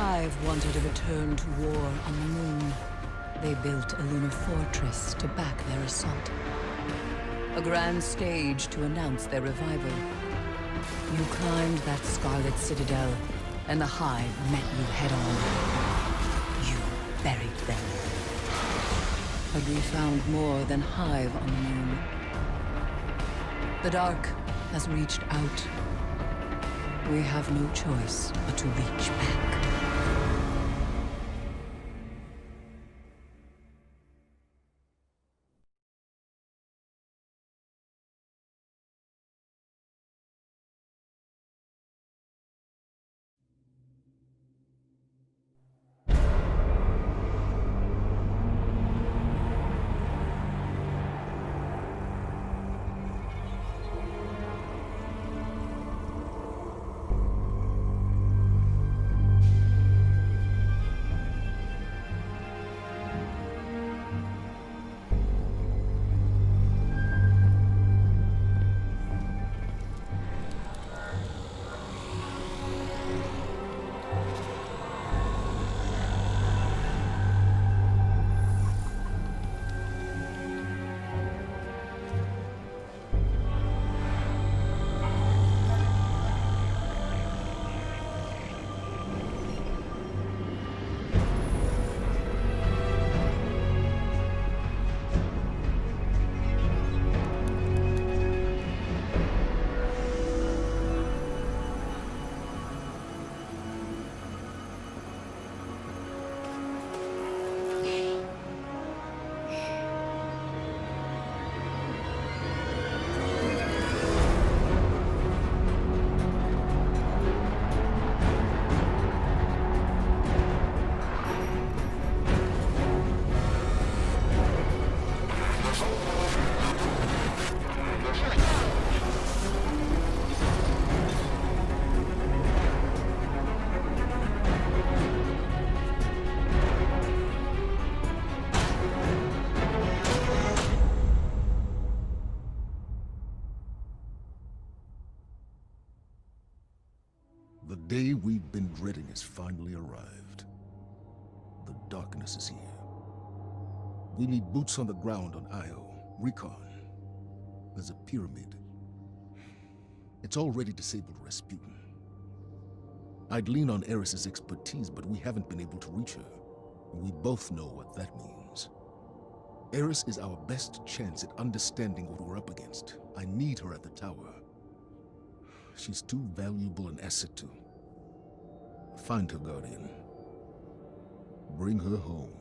Hive wanted a return to war on the moon. They built a lunar fortress to back their assault. A grand stage to announce their revival. You climbed that scarlet citadel, and the Hive met you head-on. You buried them. But we found more than Hive on the moon. The Dark has reached out. We have no choice but to reach back. The day we've been dreading has finally arrived. The darkness is here. We need boots on the ground on Io, recon. There's a pyramid. It's already disabled Rasputin. I'd lean on Eris's expertise, but we haven't been able to reach her. We both know what that means. Eris is our best chance at understanding what we're up against. I need her at the tower. She's too valuable an asset to... Find her, Guardian. Bring her home.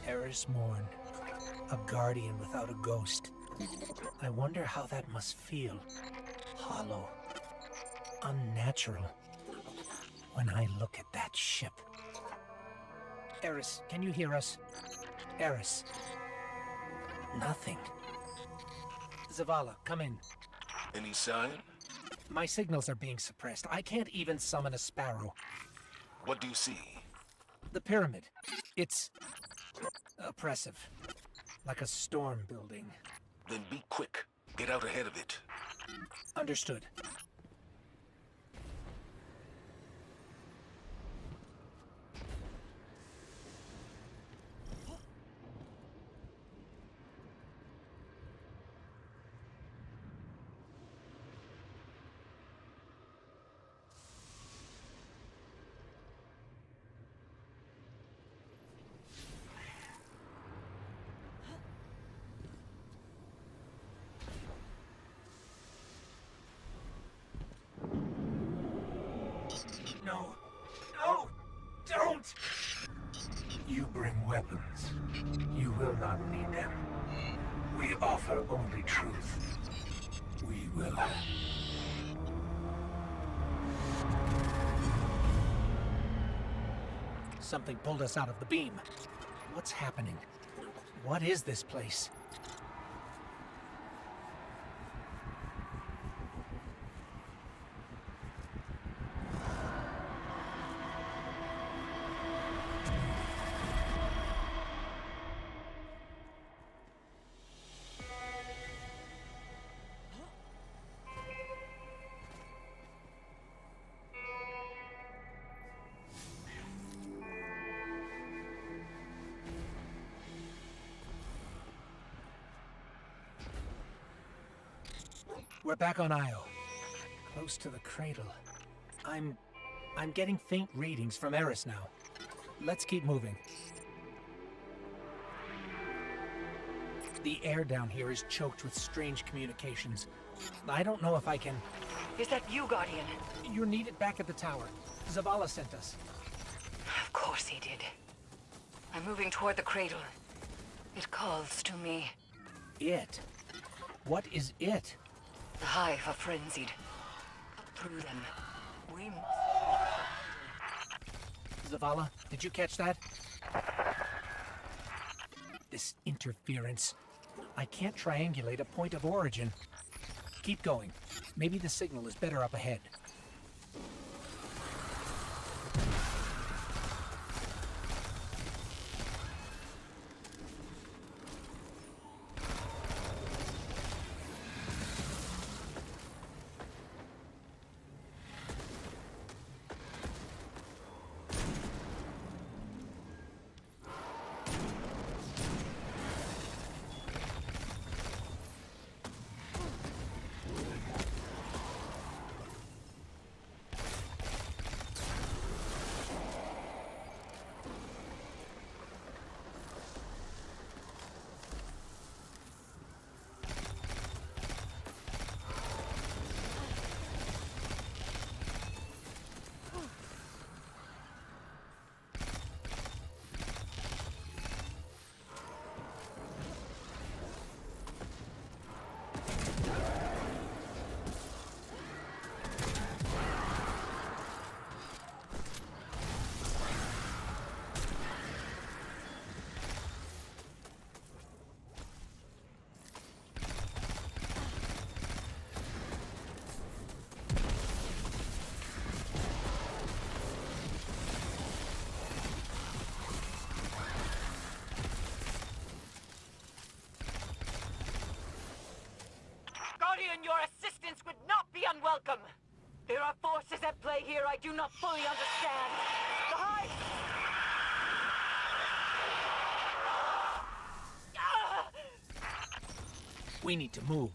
Eris Morn, a guardian without a ghost. I wonder how that must feel. Hollow. Unnatural. When I look at that ship. Eris, can you hear us? Eris. Nothing. Zavala, come in. Any sign? My signals are being suppressed. I can't even summon a sparrow. What do you see? The pyramid. It's... oppressive. Like a storm building. Then be quick. Get out ahead of it. Understood. No. No! Don't! You bring weapons. You will not need them. We offer only truth. We will... Something pulled us out of the beam. What's happening? What is this place? We're back on Io. Close to the cradle. I'm getting faint readings from Eris now. Let's keep moving. The air down here is choked with strange communications. I don't know if I can... Is that you, Guardian? You're needed back at the tower. Zavala sent us. Of course he did. I'm moving toward the cradle. It calls to me. It? What is it? The hive are frenzied. Cut through them. We must... Zavala, did you catch that? This interference. I can't triangulate a point of origin. Keep going. Maybe the signal is better up ahead. Your assistance would not be unwelcome. There are forces at play here I do not fully understand. The hive... We need to move.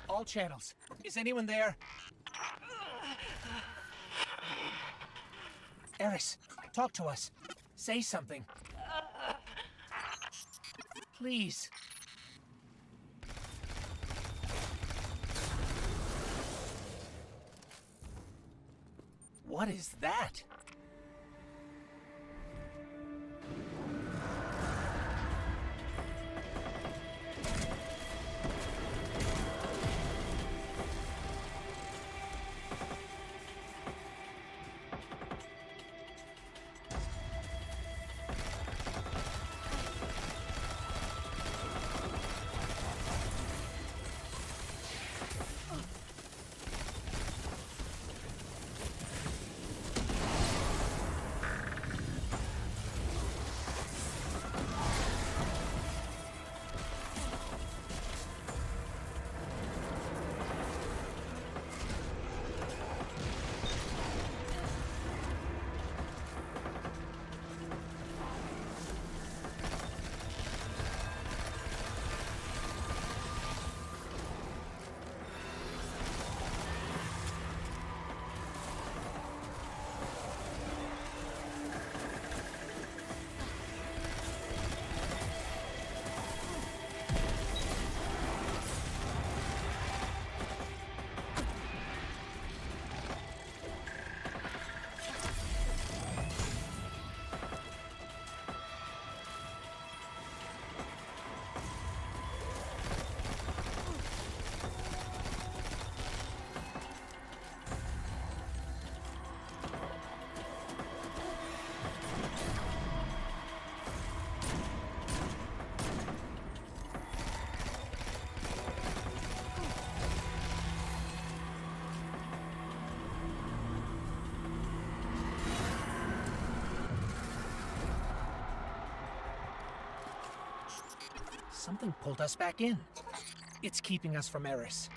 All channels. Is anyone there? Eris, talk to us. Say something. Please. What is that? Something pulled us back in. It's keeping us from Eris.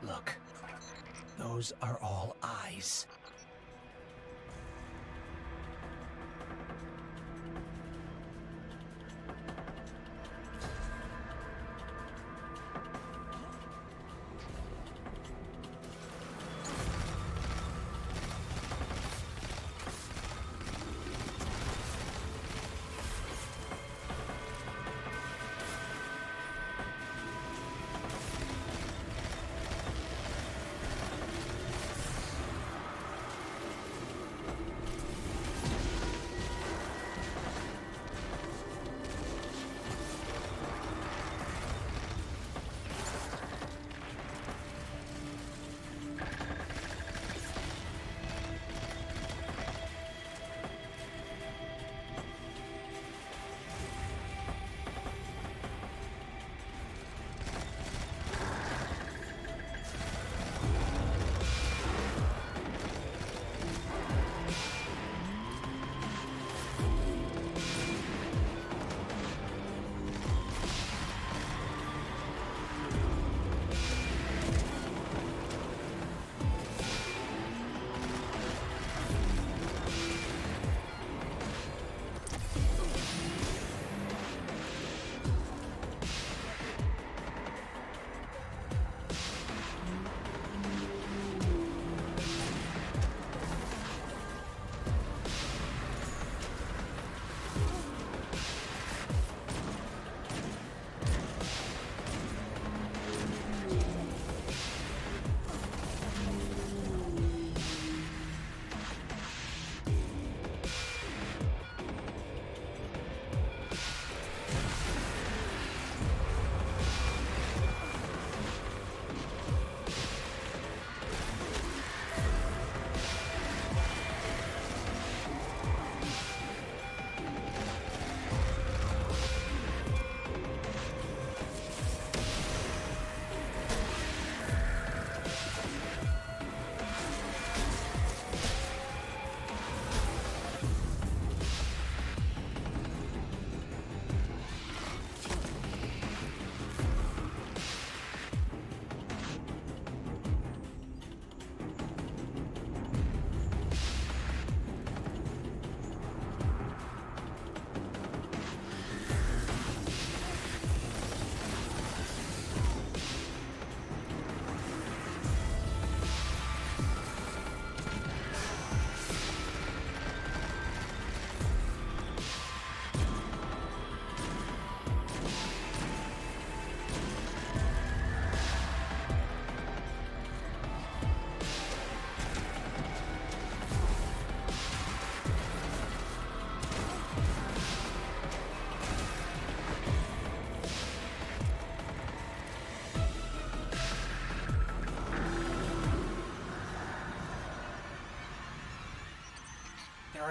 Look, those are all eyes.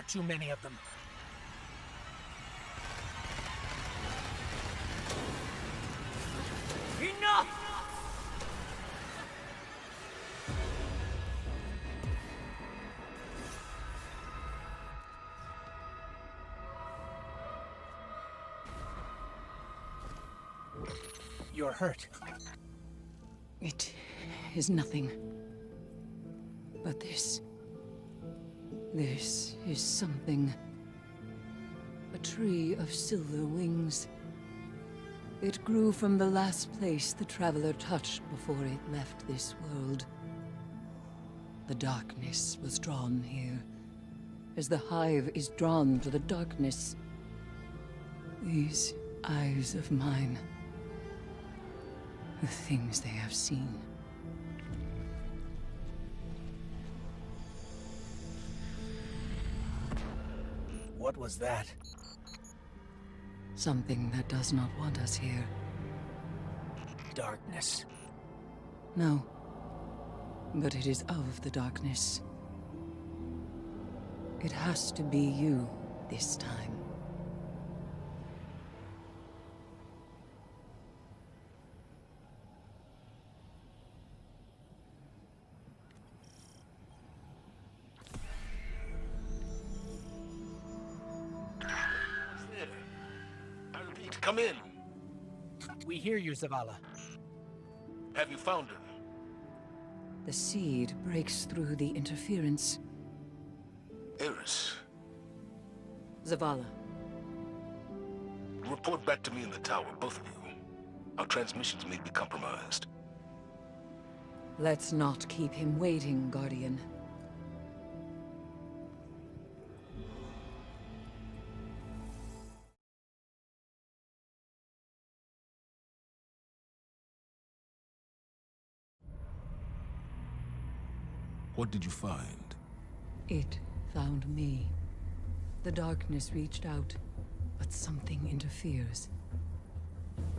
are too many of them. Enough! You're hurt. It is nothing. But this is something. A tree of silver wings. It grew from the last place the traveler touched before it left this world. The darkness was drawn here, as the hive is drawn to the darkness. These eyes of mine, the things they have seen. What was that? Something that does not want us here. Darkness. No. But it is of the darkness. It has to be you this time. Come in. We hear you, Zavala. Have you found her? The seed breaks through the interference. Eris, Zavala. report back to me in the tower, both of you. Our transmissions may be compromised. Let's not keep him waiting, Guardian. What did you find? It found me. The darkness reached out, but something interferes.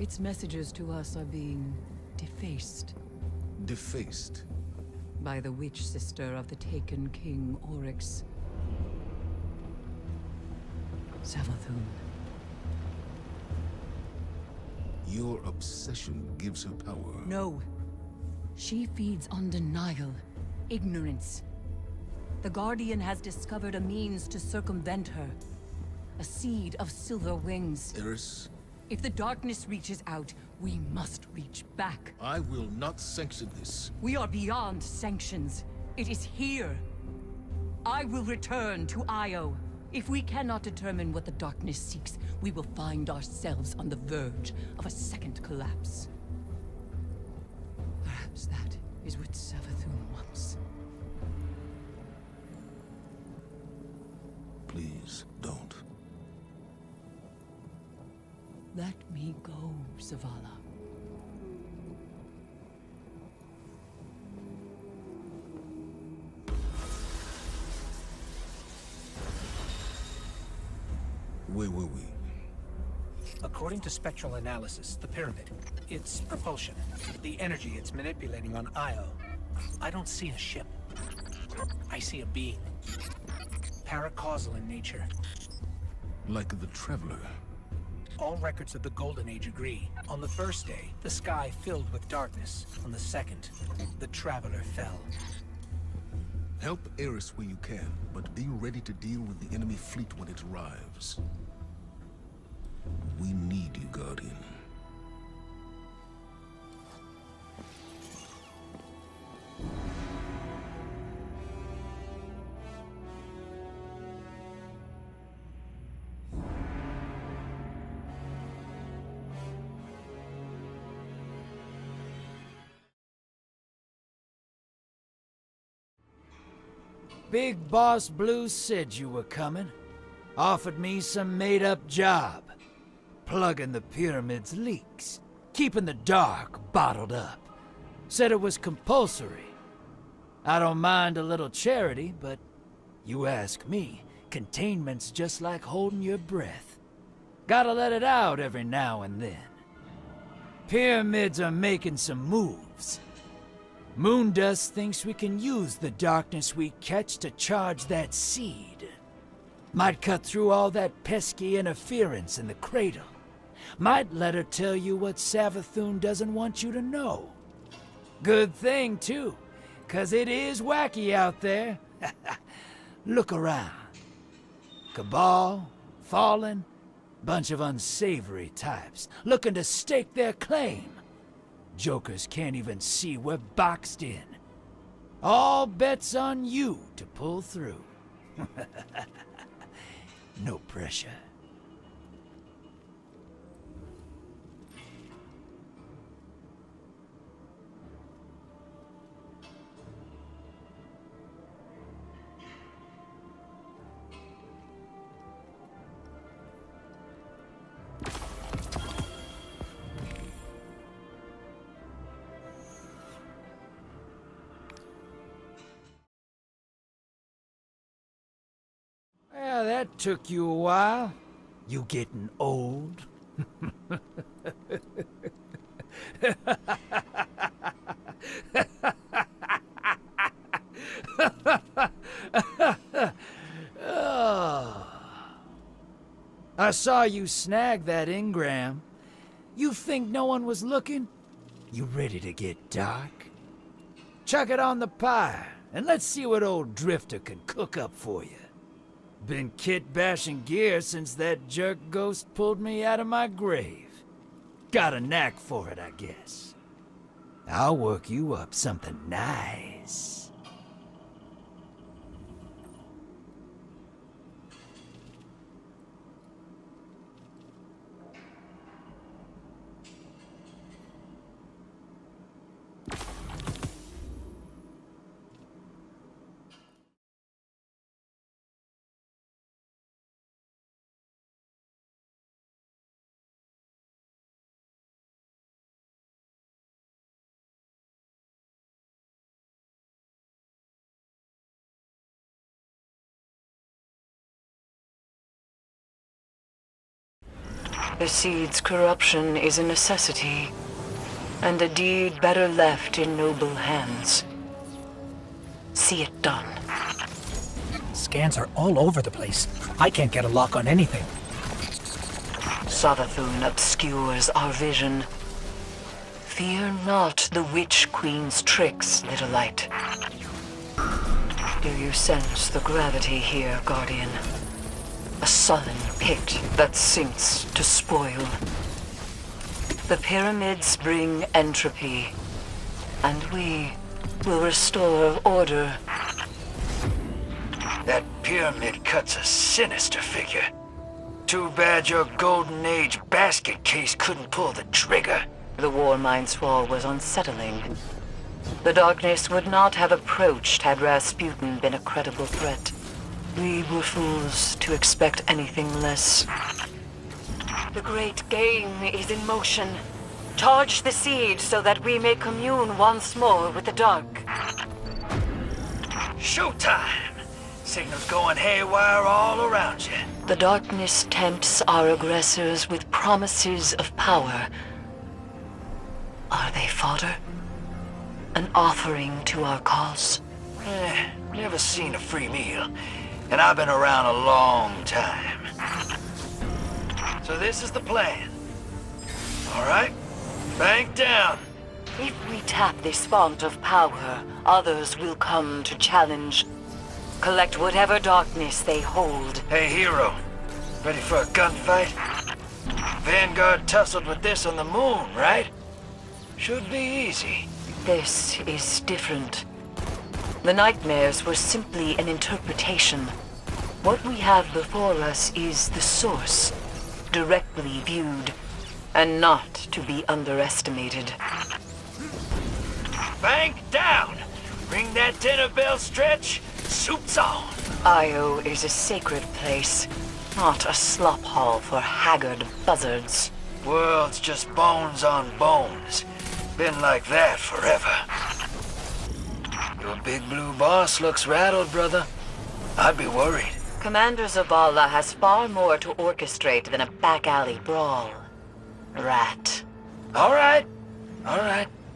Its messages to us are being defaced Defaced. by the witch sister of the taken King Oryx. Savathun. Your obsession gives her power. No. She feeds on denial, ignorance. The Guardian has discovered a means to circumvent her. A seed of silver wings. Eris, If the darkness reaches out, we must reach back. I will not sanction this. We are beyond sanctions. It is here. I will return to Io. If we cannot determine what the darkness seeks, we will find ourselves on the verge of a second collapse. Perhaps that is what Savathun wants. Please, don't. Let me go, Zavala. Where were we? According to spectral analysis, the pyramid, its propulsion, the energy it's manipulating on Io, I don't see a ship. I see a being. Paracausal in nature. Like the Traveler. All records of the Golden Age agree. On the first day, the sky filled with darkness. On the second, the Traveler fell. Help Eris where you can, but be ready to deal with the enemy fleet when it arrives. We need you, Guardian. Big Boss Blue said you were coming. Offered me some made-up job. Plugging the pyramid's leaks. Keeping the dark bottled up. Said it was compulsory. I don't mind a little charity, but you ask me, containment's just like holding your breath. Gotta let it out every now and then. Pyramids are making some moves. Moondust thinks we can use the darkness we catch to charge that seed. Might cut through all that pesky interference in the cradle. Might let her tell you what Savathun doesn't want you to know. Good thing, too, 'cause it is wacky out there. Look around. Cabal, Fallen, bunch of unsavory types, looking to stake their claim. Jokers can't even see we're boxed in. All bets on you to pull through. No pressure. Yeah, that took you a while. You getting old? Oh. I saw you snag that engram. You think no one was looking? You ready to get dark? Chuck it on the pyre, and let's see what old Drifter can cook up for you. Been kit-bashing gear since that jerk ghost pulled me out of my grave. Got a knack for it, I guess. I'll work you up something nice. The seed's corruption is a necessity, and a deed better left in noble hands. See it done. Scans are all over the place. I can't get a lock on anything. Savathun obscures our vision. Fear not the Witch Queen's tricks, little light. Do you sense the gravity here, Guardian? A sullen pit that sinks to spoil. The pyramids bring entropy, and we will restore order. That pyramid cuts a sinister figure. Too bad your Golden Age basket case couldn't pull the trigger. The Warmind's fall was unsettling. The darkness would not have approached had Rasputin been a credible threat. We were fools to expect anything less. The great game is in motion. Charge the seed so that we may commune once more with the dark. Showtime! Signals going haywire all around you. The darkness tempts our aggressors with promises of power. Are they fodder? An offering to our cause? Never seen a free meal. And I've been around a long time. So this is the plan. All right? Bank down. If we tap this font of power, others will come to challenge. Collect whatever darkness they hold. Hey, hero. Ready for a gunfight? Vanguard tussled with this on the moon, right? Should be easy. This is different. The nightmares were simply an interpretation. What we have before us is the source, directly viewed, and not to be underestimated. Bank down! Ring that dinner bell stretch, soup's on! Io is a sacred place, not a slop hall for haggard buzzards. World's just bones on bones. Been like that forever. Your big blue boss looks rattled, brother. I'd be worried. Commander Zavala has far more to orchestrate than a back-alley brawl. Rat. All right.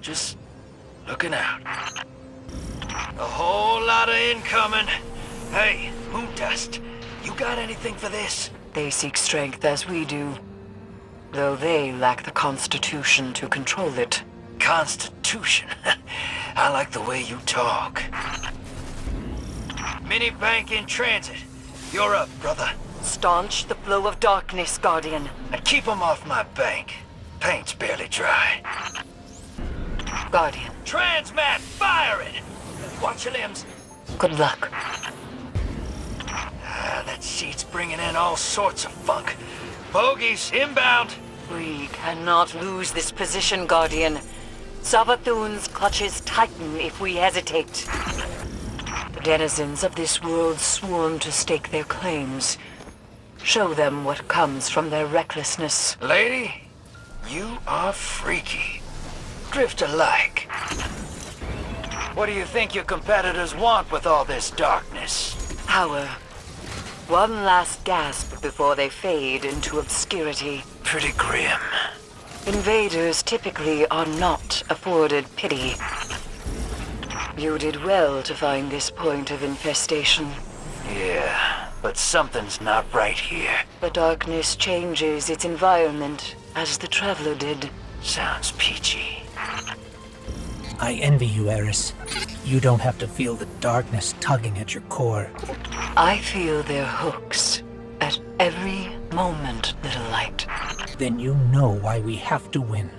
Just looking out. A whole lot of incoming. Hey, Moondust, You got anything for this? They seek strength as we do, though they lack the constitution to control it. Constitution? I like the way you talk. Mini bank in transit. You're up, brother. Staunch the flow of darkness, Guardian. And keep 'em off my bank. Paint's barely dry. Guardian, Transmat firing! Watch your limbs. good luck. That seat's bringing in all sorts of funk. Bogies inbound. We cannot lose this position, Guardian. Savathun's clutches tighten if we hesitate. The denizens of this world swarm to stake their claims. Show them what comes from their recklessness. Lady, you are freaky. Drift alike. What do you think your competitors want with all this darkness? Power. One last gasp before they fade into obscurity. Pretty grim. Invaders typically are not afforded pity. You did well to find this point of infestation. Yeah, but something's not right here. The darkness changes its environment, as the Traveler did. Sounds peachy. I envy you, Eris. You don't have to feel the darkness tugging at your core. I feel their hooks at every moment, little light. Then you know why we have to win.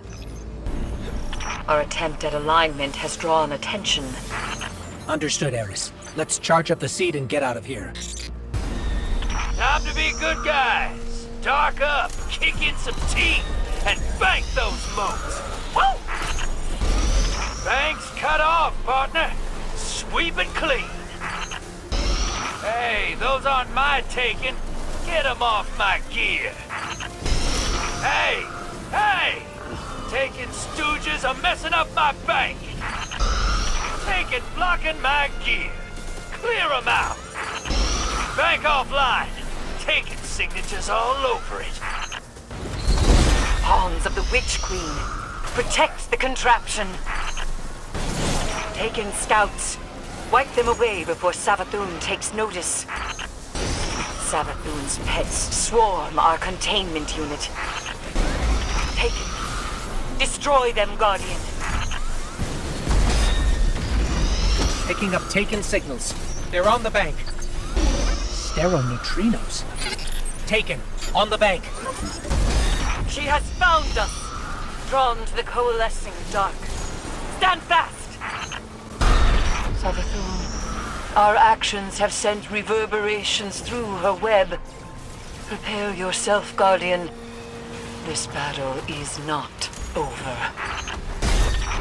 Our attempt at alignment has drawn attention. Understood, Eris. Let's charge up the seat and get out of here. Time to be good guys. Dark up, kick in some teeth, and bank those moats. Woo! Bank's cut off, partner. Sweep it clean. Hey, those aren't my taking. Get 'em off my gear. Hey! Hey! Taking stooges are messing up my bank. Taking blocking my gear. Clear 'em out. Bank offline. Taking signatures all over it. Pawns of the Witch Queen. Protect the contraption. Taken scouts. Wipe them away before Savathun takes notice. Savathun's pets swarm our containment unit. Taken. Destroy them, Guardian. Picking up taken signals. They're on the bank. Neutrinos. Taken. On the bank. She has found us. Drawn to the coalescing dark. Stand fast! Savathun, our actions have sent reverberations through her web. Prepare yourself, Guardian. This battle is not over.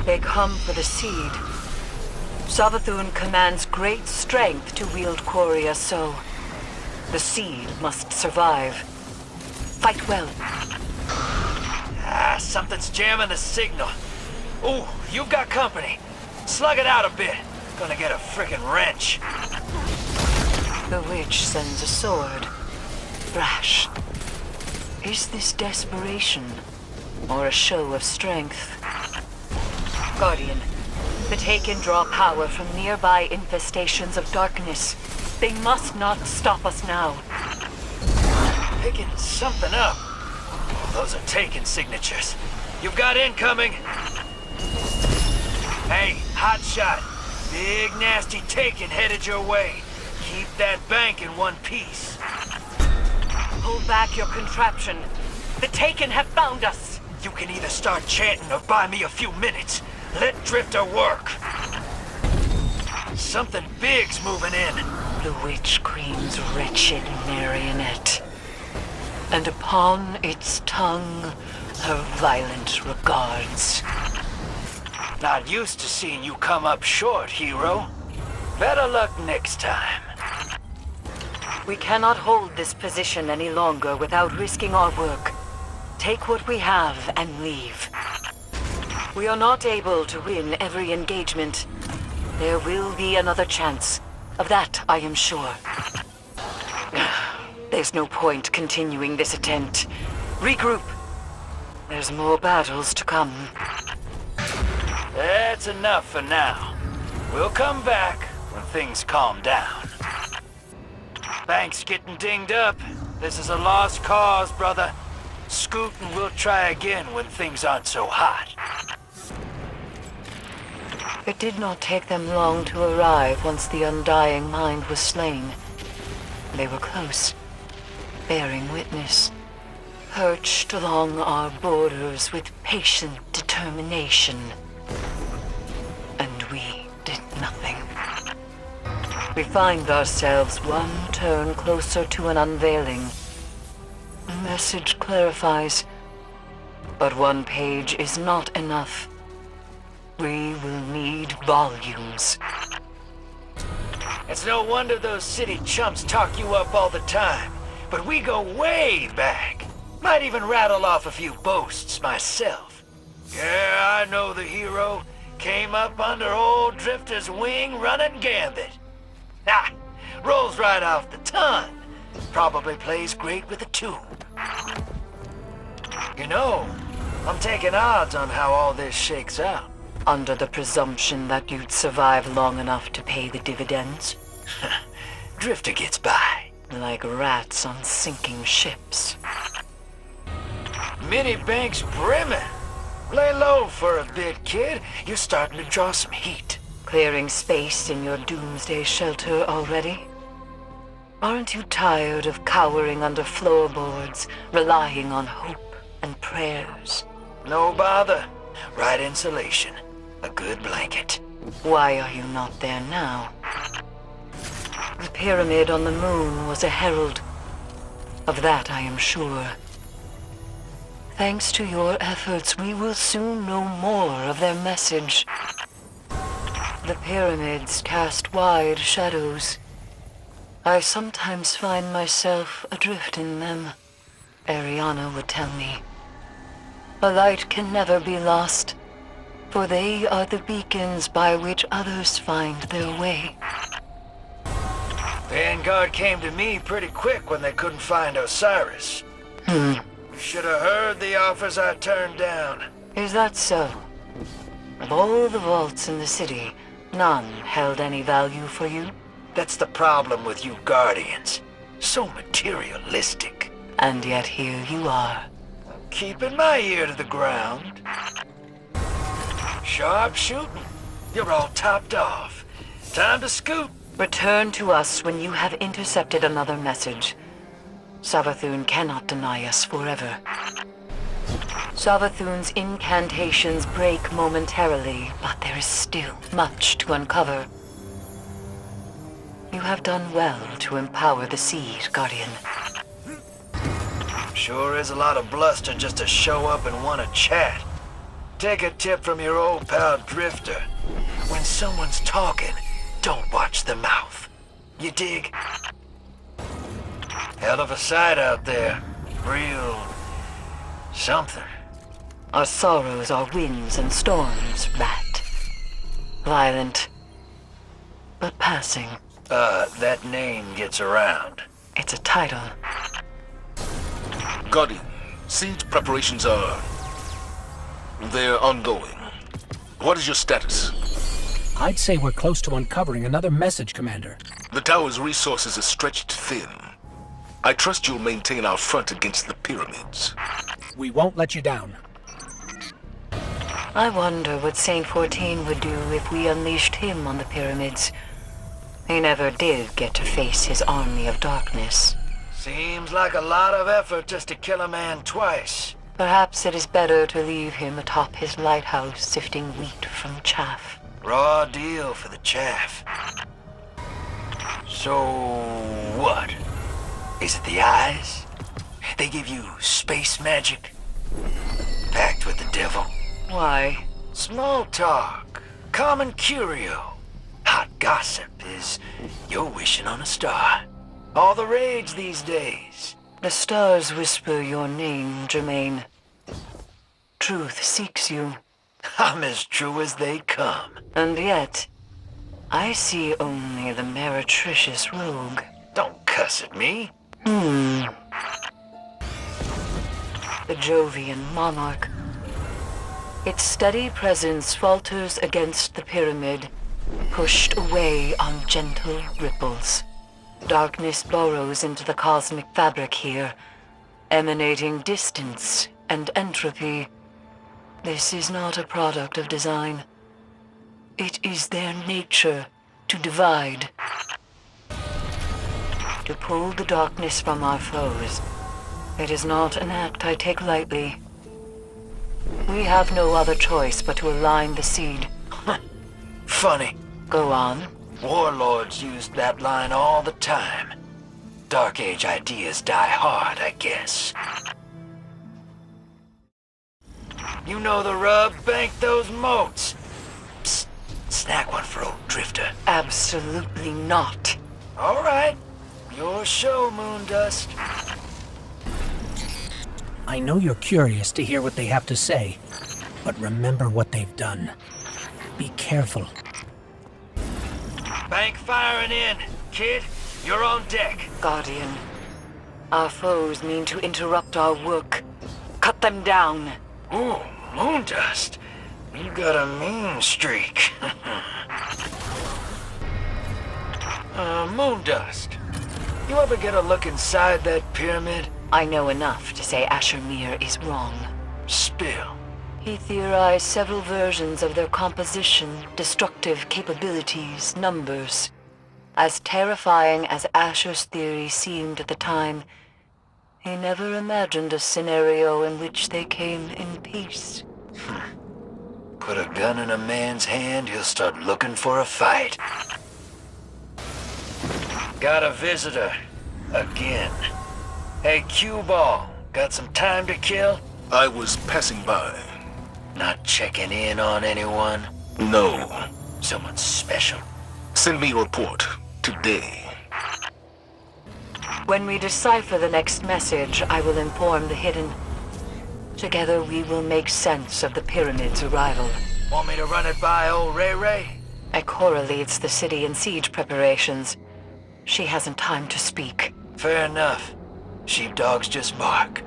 They come for the seed. Savathun commands great strength to wield Quoria so. The seed must survive. Fight well. Something's jamming the signal. Ooh, you've got company. Slug it out a bit. Gonna get a frickin' wrench. The witch sends a sword. Brash. Is this desperation, or a show of strength? Guardian, the Taken draw power from nearby infestations of darkness. They must not stop us now. Picking something up. Those are Taken signatures. You've got incoming. Hey, hot shot. Big nasty Taken headed your way. Keep that bank in one piece. Pull back your contraption. The Taken have found us. You can either start chanting or buy me a few minutes. Let Drifter work. Something big's moving in. The Witch Queen's wretched marionette. And upon its tongue, her violent regards. Not used to seeing you come up short, hero. Better luck next time. We cannot hold this position any longer without risking our work. Take what we have and leave. We are not able to win every engagement. There will be another chance. Of that, I am sure. There's no point continuing this attempt. Regroup. There's more battles to come. That's enough for now. We'll come back when things calm down. Bank's getting dinged up. This is a lost cause, brother. Scoot and we'll try again when things aren't so hot. It did not take them long to arrive once the undying mind was slain. They were close, bearing witness, perched along our borders with patient determination. And we did nothing. We find ourselves one turn closer to an unveiling. The message clarifies, but one page is not enough. We will need volumes. It's no wonder those city chumps talk you up all the time. But we go way back. Might even rattle off a few boasts myself. Yeah, I know the hero. Came up under old Drifter's wing running gambit. Ah, rolls right off the tongue. Probably plays great with a tune. You know, I'm taking odds on how all this shakes out. Under the presumption that you'd survive long enough to pay the dividends. Drifter gets by. Like rats on sinking ships. Mini bank's brimming. Lay low for a bit, kid. You're starting to draw some heat. Clearing space in your doomsday shelter already? Aren't you tired of cowering under floorboards, relying on hope and prayers? No bother. Right insulation. A good blanket. Why are you not there now? The pyramid on the moon was a herald. Of that I am sure. Thanks to your efforts, we will soon know more of their message. The pyramids cast wide shadows. I sometimes find myself adrift in them. Ariana would tell me. A light can never be lost, for they are the beacons by which others find their way. Vanguard came to me pretty quick when they couldn't find Osiris. You should have heard the offers I turned down. Is that so? Of all the vaults in the city, none held any value for you? That's the problem with you Guardians. So materialistic. And yet here you are. Keeping my ear to the ground. Sharp shooting. You're all topped off. Time to scoot. Return to us when you have intercepted another message. Savathun cannot deny us forever. Savathun's incantations break momentarily, but there is still much to uncover. You have done well to empower the seed, Guardian. Sure is a lot of bluster just to show up and want to chat. Take a tip from your old pal Drifter. When someone's talking, don't watch the mouth. You dig? Hell of a sight out there. Real... something. Our sorrows are winds and storms, Rat. Violent, but passing. That name gets around. It's a title. Guardian, siege preparations are... they're ongoing. What is your status? I'd say we're close to uncovering another message, Commander. The tower's resources are stretched thin. I trust you'll maintain our front against the pyramids. We won't let you down. I wonder what Saint 14 would do if we unleashed him on the pyramids. He never did get to face his army of darkness. Seems like a lot of effort just to kill a man twice. Perhaps it is better to leave him atop his lighthouse sifting wheat from chaff. Raw deal for the chaff. So, what? Is it the eyes? They give you space magic? Packed with the devil? Why? Small talk. Common curio. Hot gossip is you're wishing on a star. All the rage these days. The stars whisper your name, Jermaine. Truth seeks you. I'm as true as they come. And yet, I see only the meretricious rogue. Don't cuss at me. The Jovian monarch. Its steady presence falters against the pyramid, pushed away on gentle ripples. Darkness burrows into the cosmic fabric here, emanating distance and entropy. This is not a product of design. It is their nature to divide. To pull the darkness from our foes. It is not an act I take lightly. We have no other choice but to align the seed. Funny. Go on. Warlords used that line all the time. Dark Age ideas die hard, I guess. You know the rub, bank those moats. Psst, snack one for old Drifter. Absolutely not. All right, your show, Moondust. I know you're curious to hear what they have to say, but remember what they've done. Be careful. Bank firing in. Kid, you're on deck. Guardian, our foes mean to interrupt our work. Cut them down. Ooh, Moondust. You got a mean streak. Moondust. You ever get a look inside that pyramid? I know enough to say Asher Mir is wrong. Spill. He theorized several versions of their composition, destructive capabilities, numbers. As terrifying as Asher's theory seemed at the time, he never imagined a scenario in which they came in peace. Put a gun in a man's hand, he'll start looking for a fight. Got a visitor. Again. Hey, Q-Ball, got some time to kill? I was passing by. Not checking in on anyone? No. Someone special? Send me a report. Today. When we decipher the next message, I will inform the Hidden. Together we will make sense of the Pyramid's arrival. Want me to run it by old Ray Ray? Ikora leads the city in siege preparations. She hasn't time to speak. Fair enough. Sheepdogs just bark.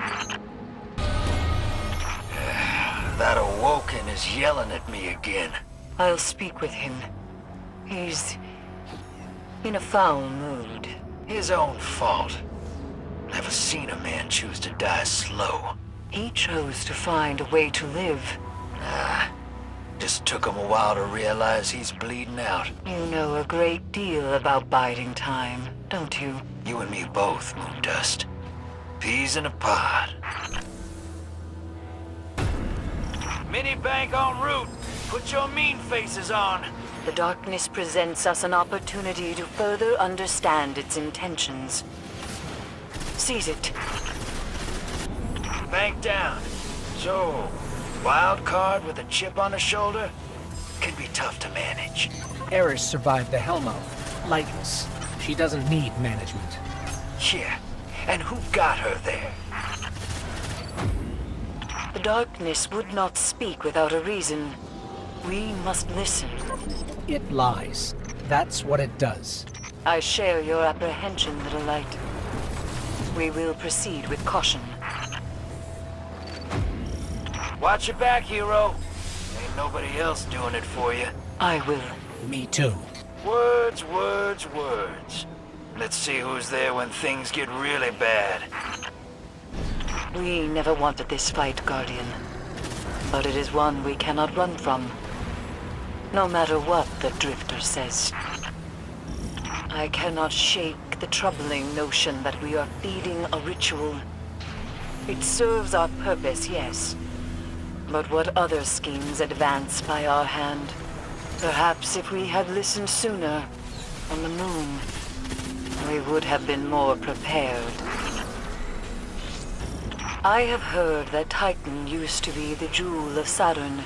That Awoken is yelling at me again. I'll speak with him. He's in a foul mood. His own fault. Never seen a man choose to die slow. He chose to find a way to live. Just took him a while to realize he's bleeding out. You know a great deal about biding time, don't you? You and me both, Moondust. Peas in a pod. Mini bank en route. Put your mean faces on. The darkness presents us an opportunity to further understand its intentions. Seize it. Bank down. So, wild card with a chip on the shoulder? Can be tough to manage. Eris survived the Hellmouth. Lightless. She doesn't need management. Yeah, and who got her there? The darkness would not speak without a reason. We must listen. It lies. That's what it does. I share your apprehension, Little Light. We will proceed with caution. Watch your back, hero. Ain't nobody else doing it for you. I will. Me too. Words, words, words. Let's see who's there when things get really bad. We never wanted this fight, Guardian. But it is one we cannot run from. No matter what the Drifter says. I cannot shake the troubling notion that we are feeding a ritual. It serves our purpose, yes. But what other schemes advance by our hand? Perhaps if we had listened sooner, on the moon, we would have been more prepared. I have heard that Titan used to be the jewel of Saturn.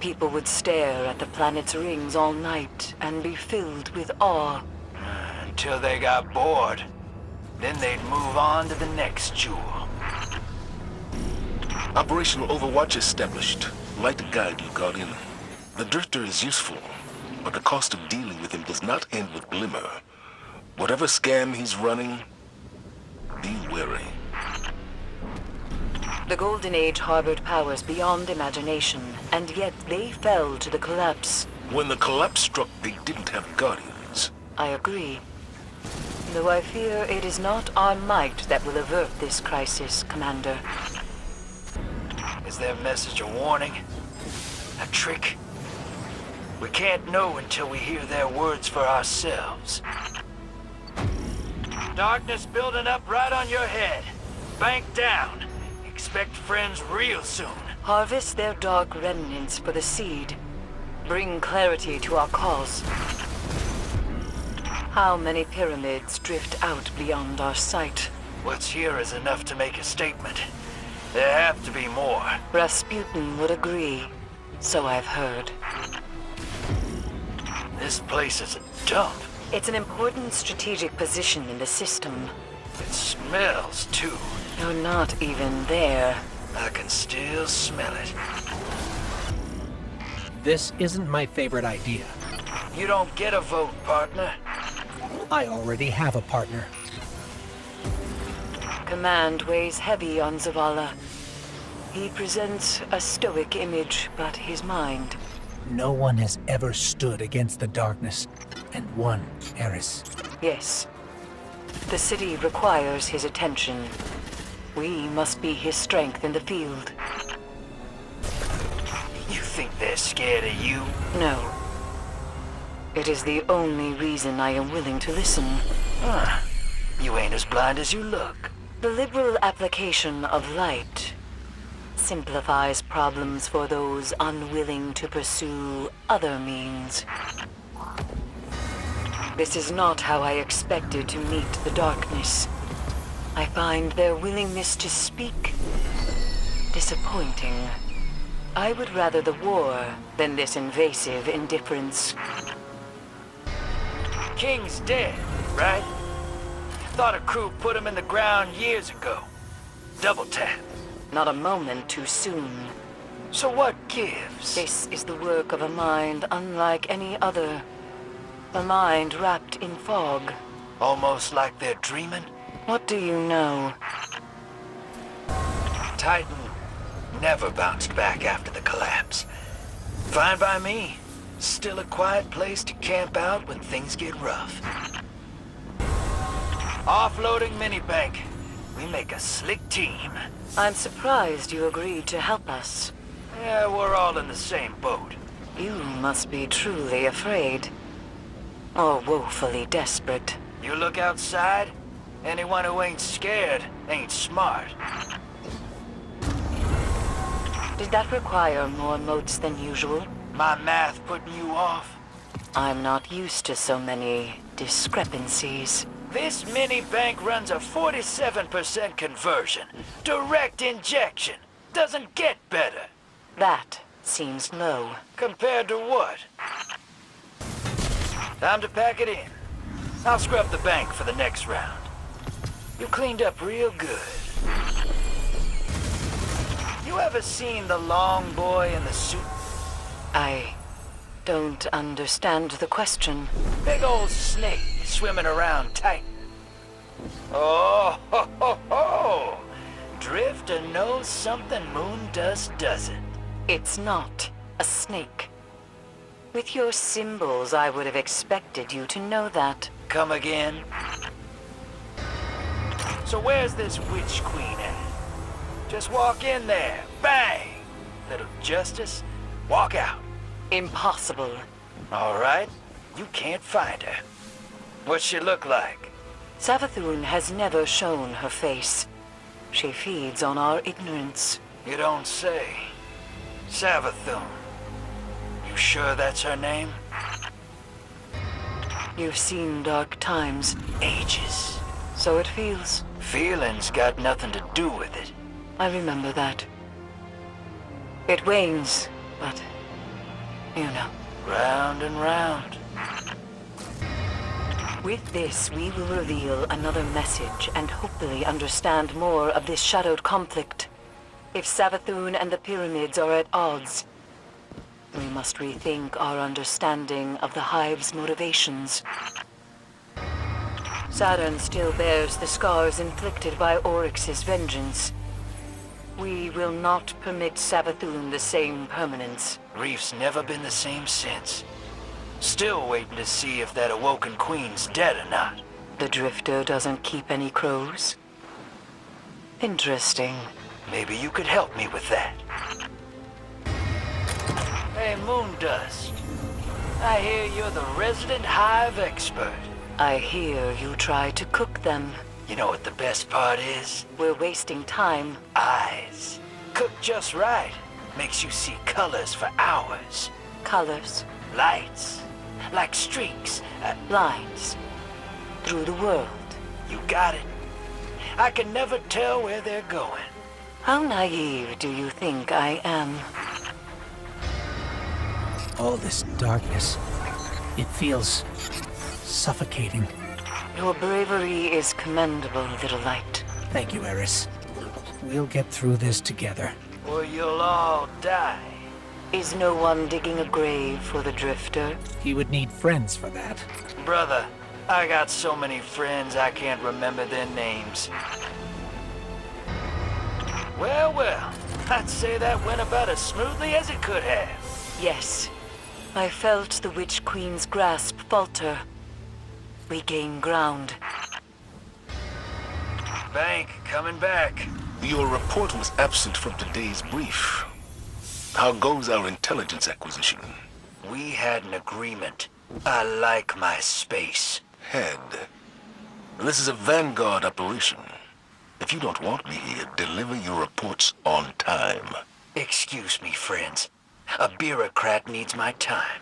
People would stare at the planet's rings all night and be filled with awe. Until they got bored. Then they'd move on to the next jewel. Operational Overwatch established. Light to guide you, Guardian. The Drifter is useful, but the cost of dealing with him does not end with Glimmer. Whatever scam he's running, be wary. The Golden Age harbored powers beyond imagination, and yet they fell to the collapse. When the collapse struck, they didn't have Guardians. I agree. Though I fear it is not our might that will avert this crisis, Commander. Is their message a warning? A trick? We can't know until we hear their words for ourselves. Darkness building up right on your head. Bank down. Expect friends real soon. Harvest their dark remnants for the seed. Bring clarity to our cause. How many pyramids drift out beyond our sight? What's here is enough to make a statement. There have to be more. Rasputin would agree. So I've heard. This place is a dump. It's an important strategic position in the system. It smells, too. You're not even there. I can still smell it. This isn't my favorite idea. You don't get a vote, partner. I already have a partner. Command weighs heavy on Zavala. He presents a stoic image, but his mind... No one has ever stood against the darkness and won, Eris. Yes. The city requires his attention. We must be his strength in the field. You think they're scared of you? No. It is the only reason I am willing to listen. You ain't as blind as you look. The liberal application of light simplifies problems for those unwilling to pursue other means. This is not how I expected to meet the darkness. I find their willingness to speak disappointing. I would rather the war than this invasive indifference. King's dead, right? Thought a crew put him in the ground years ago. Double tap. Not a moment too soon. So what gives? This is the work of a mind unlike any other. A mind wrapped in fog. Almost like they're dreaming? What do you know? Titan never bounced back after the collapse. Fine by me. Still a quiet place to camp out when things get rough. Offloading minibank. We make a slick team. I'm surprised you agreed to help us. Yeah, we're all in the same boat. You must be truly afraid. Or woefully desperate. You look outside, anyone who ain't scared ain't smart. Did that require more motes than usual? My math putting you off? I'm not used to so many discrepancies. This mini bank runs a 47% conversion. Direct injection. Doesn't get better. That seems low. Compared to what? Time to pack it in. I'll scrub the bank for the next round. You cleaned up real good. You ever seen the long boy in the suit? I don't understand the question. Big old snake swimming around tight. Oh, ho, ho, ho! Drifter knows something Moondust doesn't. It's not a snake. With your symbols, I would have expected you to know that. Come again? So where's this witch queen at? Just walk in there. Bang! Little justice. Walk out. Impossible. All right. You can't find her. What's she look like? Savathun has never shown her face. She feeds on our ignorance. You don't say. Savathun. You sure that's her name? You've seen dark times. Ages. So it feels. Feelings got nothing to do with it. I remember that. It wanes, but... you know. Round and round. With this, we will reveal another message and hopefully understand more of this shadowed conflict. If Savathun and the pyramids are at odds, we must rethink our understanding of the Hive's motivations. Saturn still bears the scars inflicted by Oryx's vengeance. We will not permit Savathun the same permanence. Reef's never been the same since. Still waiting to see if that awoken queen's dead or not. The Drifter doesn't keep any crows? Interesting. Maybe you could help me with that. Hey, Moondust. I hear you're the resident hive expert. I hear you try to cook them. You know what the best part is? We're wasting time. Eyes. Cooked just right. Makes you see colors for hours. Colors, Lights. Like streaks. lines, through the world. You got it. I can never tell where they're going. How naive do you think I am? All this darkness, it feels suffocating. Your bravery is commendable, little light. Thank you, Eris. We'll get through this together. Or you'll all die. Is no one digging a grave for the Drifter? He would need friends for that. Brother, I got so many friends I can't remember their names. Well, well, I'd say that went about as smoothly as it could have. Yes. I felt the Witch Queen's grasp falter. We gain ground. Bank, coming back. Your report was absent from today's brief. How goes our intelligence acquisition? We had an agreement. I like my space. Head. This is a vanguard operation. If you don't want me here, deliver your reports on time. Excuse me, friends. A bureaucrat needs my time.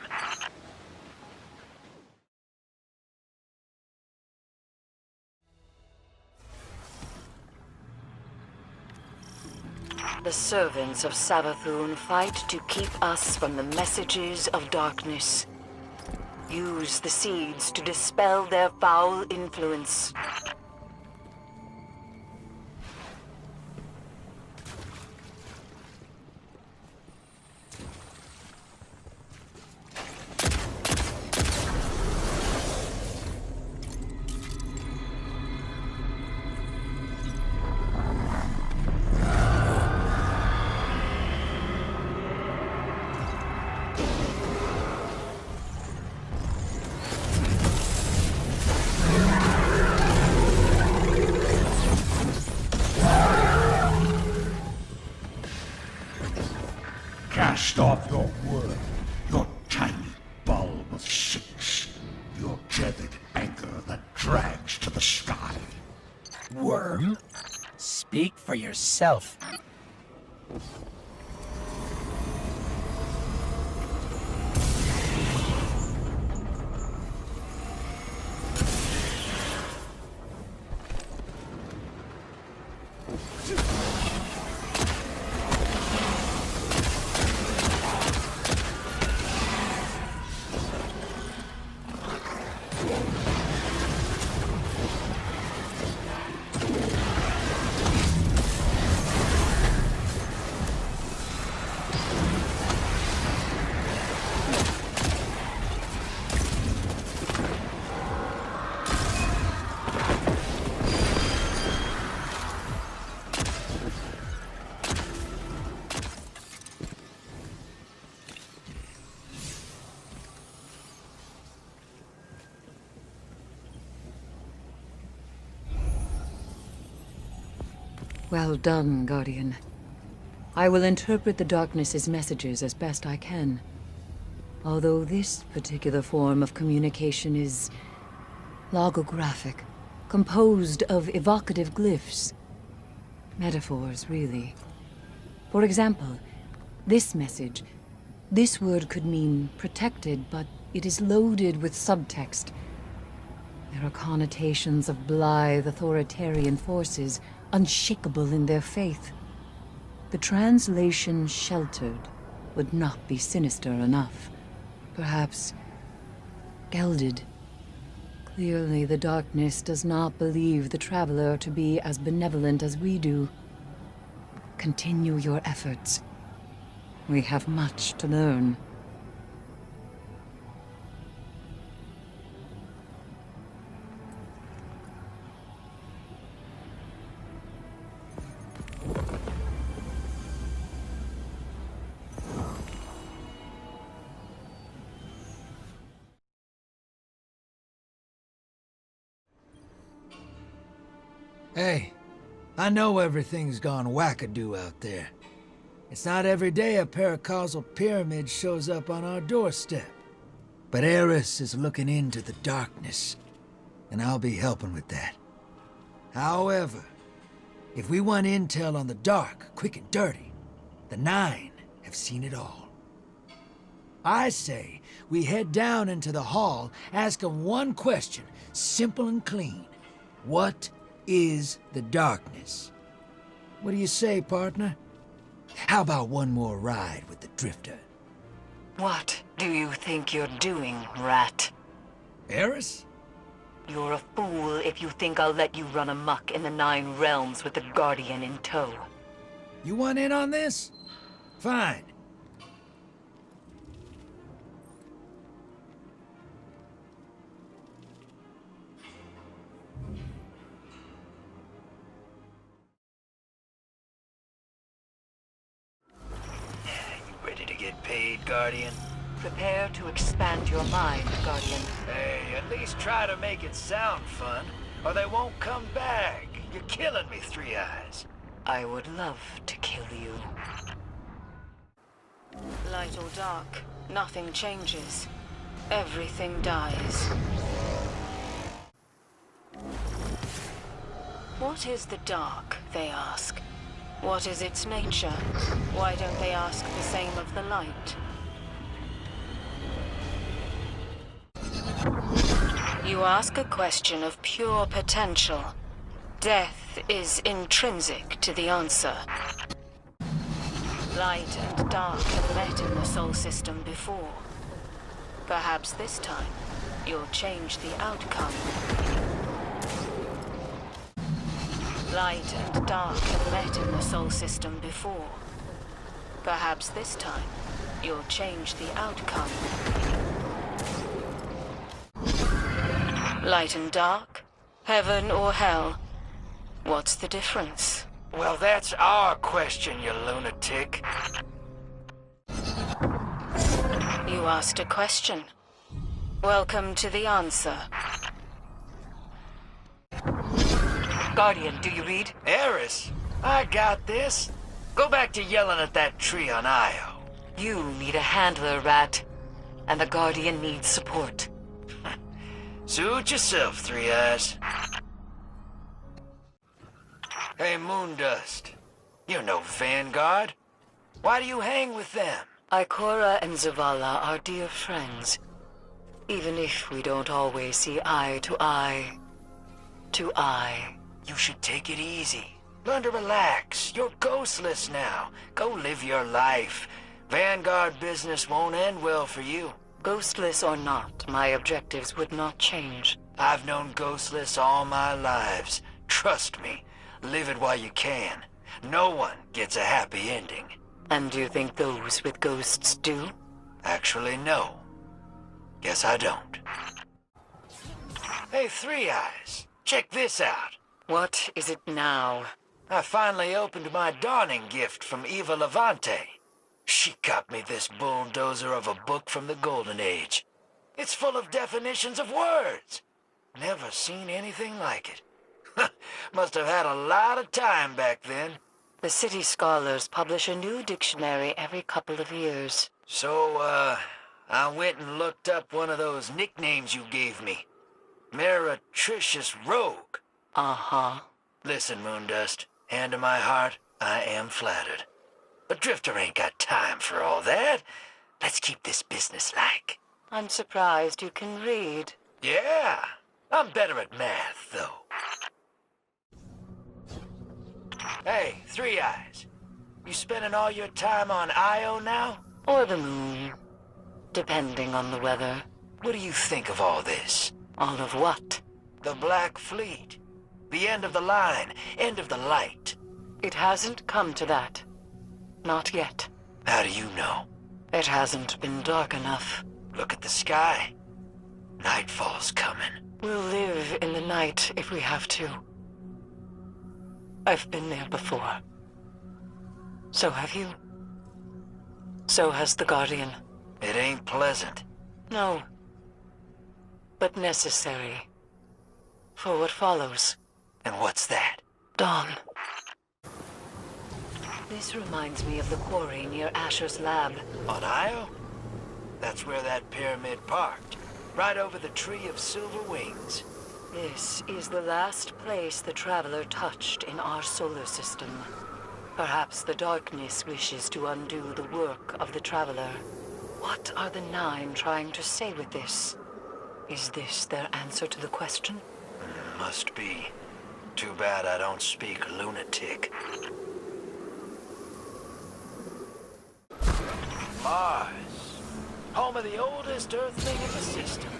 The servants of Savathun fight to keep us from the messages of darkness. Use the seeds to dispel their foul influence. Cast off your worm, your tiny bulb of six, your tethered anchor that drags to the sky. Worm? Speak for yourself. Well done, Guardian. I will interpret the darkness's messages as best I can. Although this particular form of communication is logographic, composed of evocative glyphs. Metaphors, really. For example, this message. This word could mean protected, but it is loaded with subtext. There are connotations of blithe authoritarian forces, unshakable in their faith. The translation sheltered would not be sinister enough. Perhaps gelded. Clearly the darkness does not believe the traveler to be as benevolent as we do. Continue your efforts. We have much to learn. Hey, I know everything's gone wackadoo out there. It's not every day a paracausal pyramid shows up on our doorstep. But Eris is looking into the darkness, and I'll be helping with that. However, if we want intel on the dark, quick and dirty, the Nine have seen it all. I say we head down into the hall, ask them one question, simple and clean. What is the darkness? What do you say, partner? How about one more ride with the Drifter? What do you think you're doing, rat? Eris? You're a fool if you think I'll let you run amok in the Nine Realms with the Guardian in tow. You want in on this? Fine. Ready to get paid, Guardian? Prepare to expand your mind, Guardian. Hey, at least try to make it sound fun, or they won't come back. You're killing me, Three Eyes. I would love to kill you. Light or dark, nothing changes. Everything dies. What is the dark, they ask? What is its nature? Why don't they ask the same of the light? You ask a question of pure potential. Death is intrinsic to the answer. Light and dark have met in the Sol system before. Perhaps this time, you'll change the outcome. Light and dark have met in the Sol system before. Perhaps this time, you'll change the outcome. Light and dark? Heaven or hell? What's the difference? Well, that's our question, you lunatic. You asked a question. Welcome to the answer. Guardian, do you read? Eris, I got this. Go back to yelling at that tree on Io. You need a handler, Rat. And the Guardian needs support. Suit yourself, Three Eyes. Hey, Moondust. You know Vanguard. Why do you hang with them? Ikora and Zavala are dear friends. Even if we don't always see eye to eye. To eye. You should take it easy. Learn to relax. You're ghostless now. Go live your life. Vanguard business won't end well for you. Ghostless or not, my objectives would not change. I've known ghostless all my lives. Trust me. Live it while you can. No one gets a happy ending. And do you think those with ghosts do? Actually, no. Guess I don't. Hey, Three Eyes. Check this out. What is it now? I finally opened my dawning gift from Eva Levante. She got me this bulldozer of a book from the Golden Age. It's full of definitions of words. Never seen anything like it. Must have had a lot of time back then. The city scholars publish a new dictionary every couple of years. So, I went and looked up one of those nicknames you gave me. Meretricious Rogue. Uh-huh. Listen, Moondust, hand to my heart, I am flattered. But Drifter ain't got time for all that. Let's keep this business-like. I'm surprised you can read. Yeah, I'm better at math, though. Hey, Three Eyes. You spending all your time on Io now? Or the moon. Depending on the weather. What do you think of all this? All of what? The Black Fleet. The end of the line. End of the light. It hasn't come to that. Not yet. How do you know? It hasn't been dark enough. Look at the sky. Nightfall's coming. We'll live in the night if we have to. I've been there before. So have you. So has the Guardian. It ain't pleasant. No. But necessary. For what follows. And what's that? dawn. This reminds me of the quarry near Asher's lab. On Io? That's where that pyramid parked. Right over the Tree of Silver Wings. This is the last place the Traveler touched in our solar system. Perhaps the darkness wishes to undo the work of the Traveler. What are the Nine trying to say with this? Is this their answer to the question? Must be. Too bad I don't speak lunatic. Mars. Home of the oldest Earthling in the system.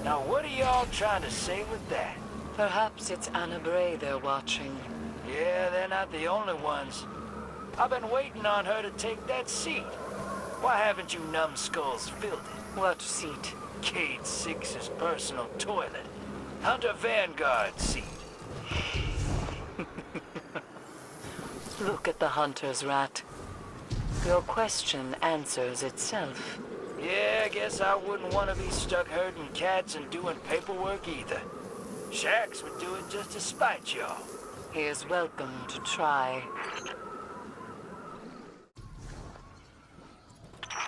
Now what are y'all trying to say with that? Perhaps it's Anna Bray they're watching. Yeah, they're not the only ones. I've been waiting on her to take that seat. Why haven't you numbskulls filled it? What seat? Cade 6's personal toilet. Hunter Vanguard's seat. Look at the Hunter's rat. Your question answers itself. Yeah, I guess I wouldn't want to be stuck herding cats and doing paperwork either. Shax would do it just to spite y'all. He is welcome to try.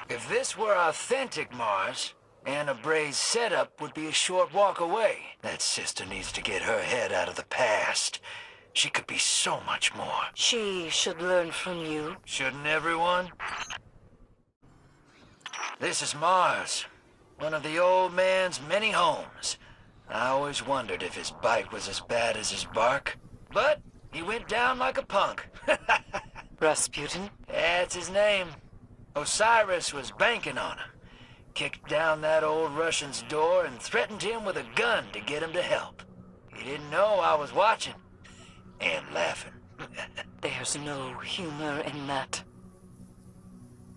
If this were authentic Mars, Anna Bray's setup would be a short walk away. That sister needs to get her head out of the past. She could be so much more. She should learn from you. Shouldn't everyone? This is Mars, one of the old man's many homes. I always wondered if his bite was as bad as his bark. But he went down like a punk. Rasputin? That's his name. Osiris was banking on him. Kicked down that old Russian's door and threatened him with a gun to get him to help. He didn't know I was watching. And laughing. There's no humor in that.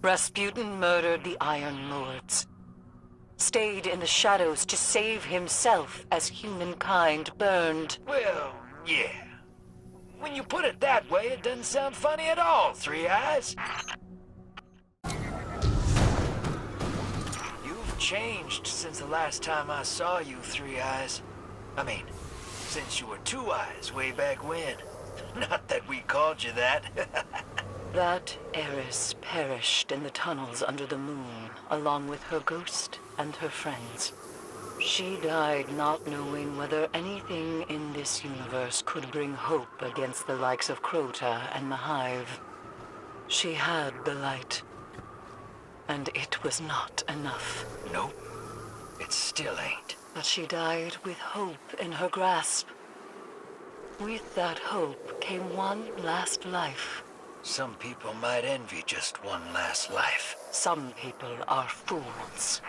Rasputin murdered the Iron Lords. Stayed in the shadows to save himself as humankind burned. Well, yeah. When you put it that way, it doesn't sound funny at all, Three Eyes. You've changed since the last time I saw you, Three Eyes. I mean, since you were Two Eyes way back when. Not that we called you that. That heiress perished in the tunnels under the moon, along with her ghost and her friends. She died not knowing whether anything in this universe could bring hope against the likes of Crota and the Hive. She had the light, and it was not enough. Nope, it still ain't. But she died with hope in her grasp. With that hope came one last life. Some people might envy just one last life. Some people are fools.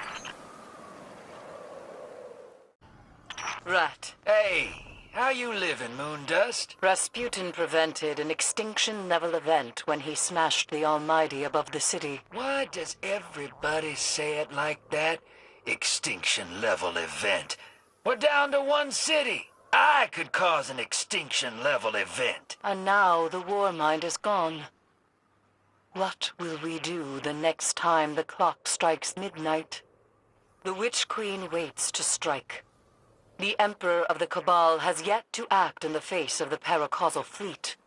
Rat. Hey, how you living, Moondust? Rasputin prevented an extinction-level event when he smashed the Almighty above the city. Why does everybody say it like that? Extinction-level event. We're down to one city. I could cause an extinction-level event. And now the war mind is gone. What will we do the next time the clock strikes midnight? The Witch Queen waits to strike. The Emperor of the Cabal has yet to act in the face of the Paracausal fleet.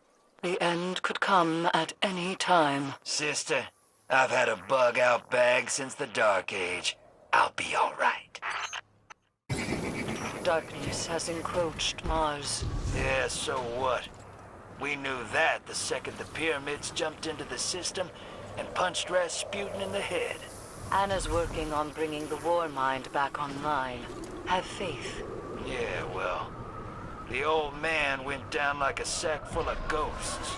The end could come at any time. Sister, I've had a bug-out bag since the Dark Age. I'll be all right. Darkness has encroached Mars. Yeah, so what? We knew that the second the pyramids jumped into the system and punched Rasputin in the head. Anna's working on bringing the war mind back online. Have faith. Yeah, well, the old man went down like a sack full of ghosts.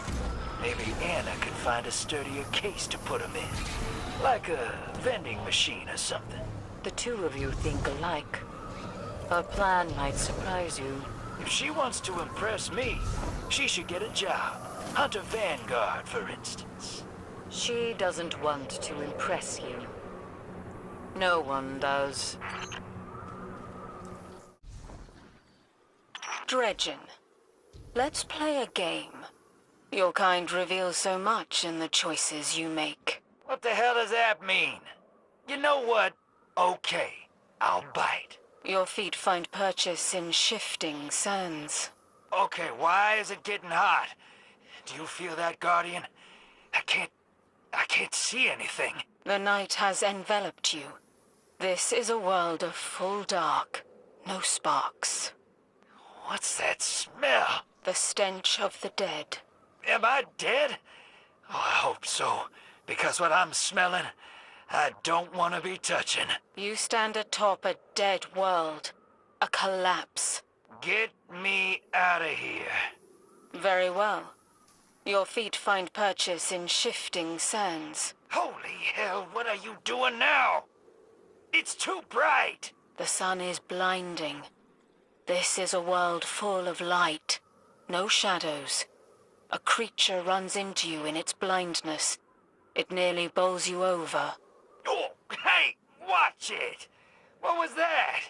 Maybe Anna could find a sturdier case to put him in. Like a vending machine or something. The two of you think alike. Her plan might surprise you. If she wants to impress me, she should get a job. Hunter Vanguard, for instance. She doesn't want to impress you. No one does. Dredgen. Let's play a game. Your kind reveals so much in the choices you make. What the hell does that mean? You know what? Okay, I'll bite. Your feet find purchase in shifting sands. Okay, why is it getting hot? Do you feel that, Guardian? I can't see anything. The night has enveloped you. This is a world of full dark. No sparks. What's that smell? The stench of the dead. Am I dead? Oh, I hope so. Because what I'm smelling, I don't want to be touching. You stand atop a dead world. A collapse. Get me out of here. Very well. Your feet find purchase in shifting sands. Holy hell, what are you doing now? It's too bright. The sun is blinding. This is a world full of light. No shadows. A creature runs into you in its blindness. It nearly bowls you over. Oh, hey, watch it. What was that?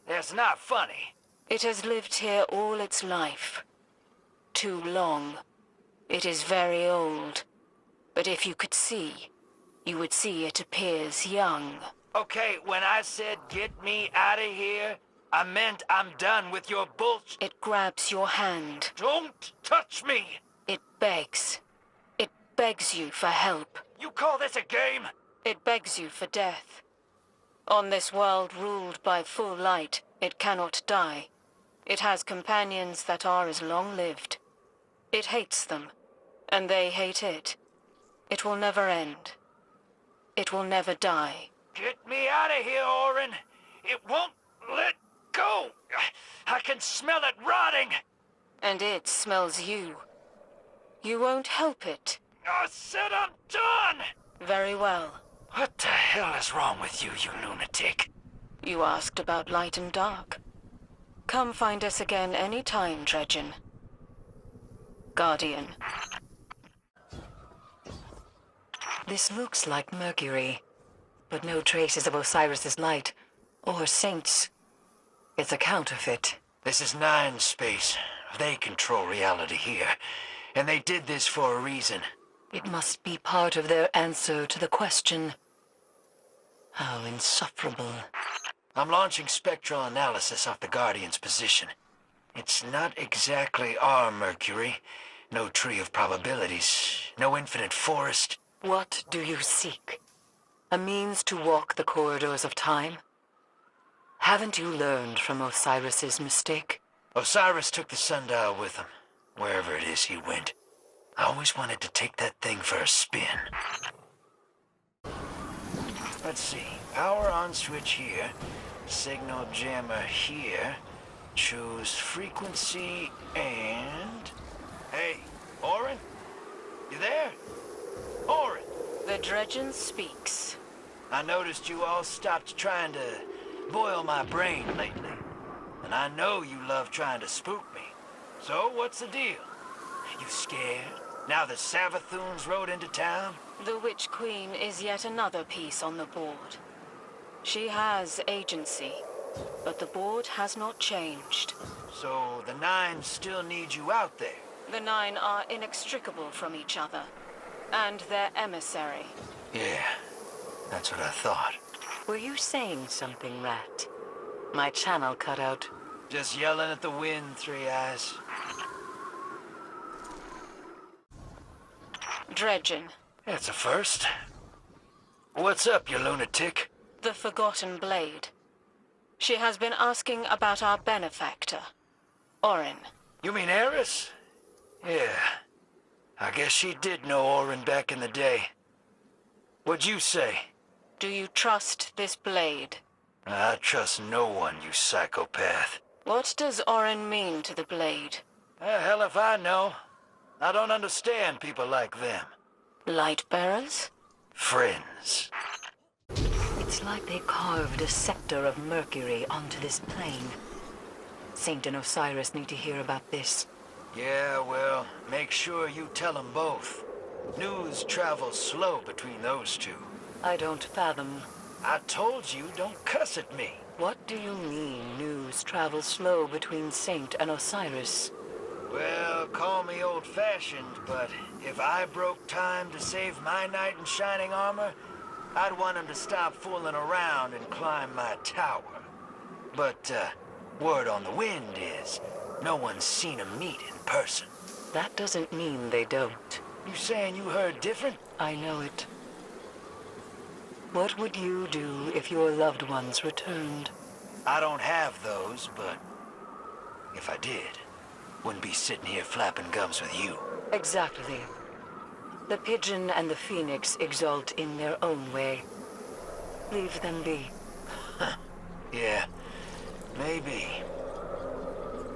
That's not funny. It has lived here all its life. Too long. It is very old. But if you could see, you would see it appears young. Okay, when I said get me out of here, I meant I'm done with your bullshit. It grabs your hand. Don't touch me! It begs. It begs you for help. You call this a game? It begs you for death. On this world ruled by full light, it cannot die. It has companions that are as long-lived. It hates them, and they hate it. It will never end. It will never die. Get me out of here, Orin. It won't let go. I can smell it rotting. And it smells you. You won't help it. I said I'm done. Very well. What the hell is wrong with you, you lunatic? You asked about light and dark. Come find us again any time, Dredgen. Guardian. This looks like Mercury, but no traces of Osiris's light, or saints. It's a counterfeit. This is Nine Space. They control reality here, and they did this for a reason. It must be part of their answer to the question. How insufferable. I'm launching spectral analysis off the Guardian's position. It's not exactly our Mercury. No tree of probabilities, no infinite forest. What do you seek? A means to walk the corridors of time? Haven't you learned from Osiris's mistake? Osiris took the sundial with him, wherever it is he went. I always wanted to take that thing for a spin. Let's see. Power on switch here. Signal jammer here. Choose frequency and... Hey, Orin? You there? Orin! The Dredgen speaks. I noticed you all stopped trying to boil my brain lately. And I know you love trying to spook me. So, what's the deal? You scared? Now the Savathoons rode into town? The Witch Queen is yet another piece on the board. She has agency, but the board has not changed. So the Nine still need you out there? The Nine are inextricable from each other, and their emissary. Yeah, that's what I thought. Were you saying something, Rat? My channel cut out. Just yelling at the wind, Three Eyes. Dredgen. That's a first. What's up, you lunatic? The Forgotten Blade. She has been asking about our benefactor, Orin. You mean Eris? Yeah. I guess she did know Orin back in the day. What'd you say? Do you trust this blade? I trust no one, you psychopath. What does Orin mean to the blade? The hell if I know. I don't understand people like them. Light bearers? Friends. It's like they carved a scepter of Mercury onto this plane. Saint and Osiris need to hear about this. Yeah, well, make sure you tell them both. News travels slow between those two. I don't fathom. I told you, don't cuss at me. What do you mean, news travels slow between Saint and Osiris? Well, call me old-fashioned, but if I broke time to save my knight in shining armor, I'd want him to stop fooling around and climb my tower. But, word on the wind is, no one's seen them meet in person. That doesn't mean they don't. You saying you heard different? I know it. What would you do if your loved ones returned? I don't have those, but if I did, wouldn't be sitting here flapping gums with you. Exactly. The pigeon and the phoenix exult in their own way. Leave them be. Yeah, maybe.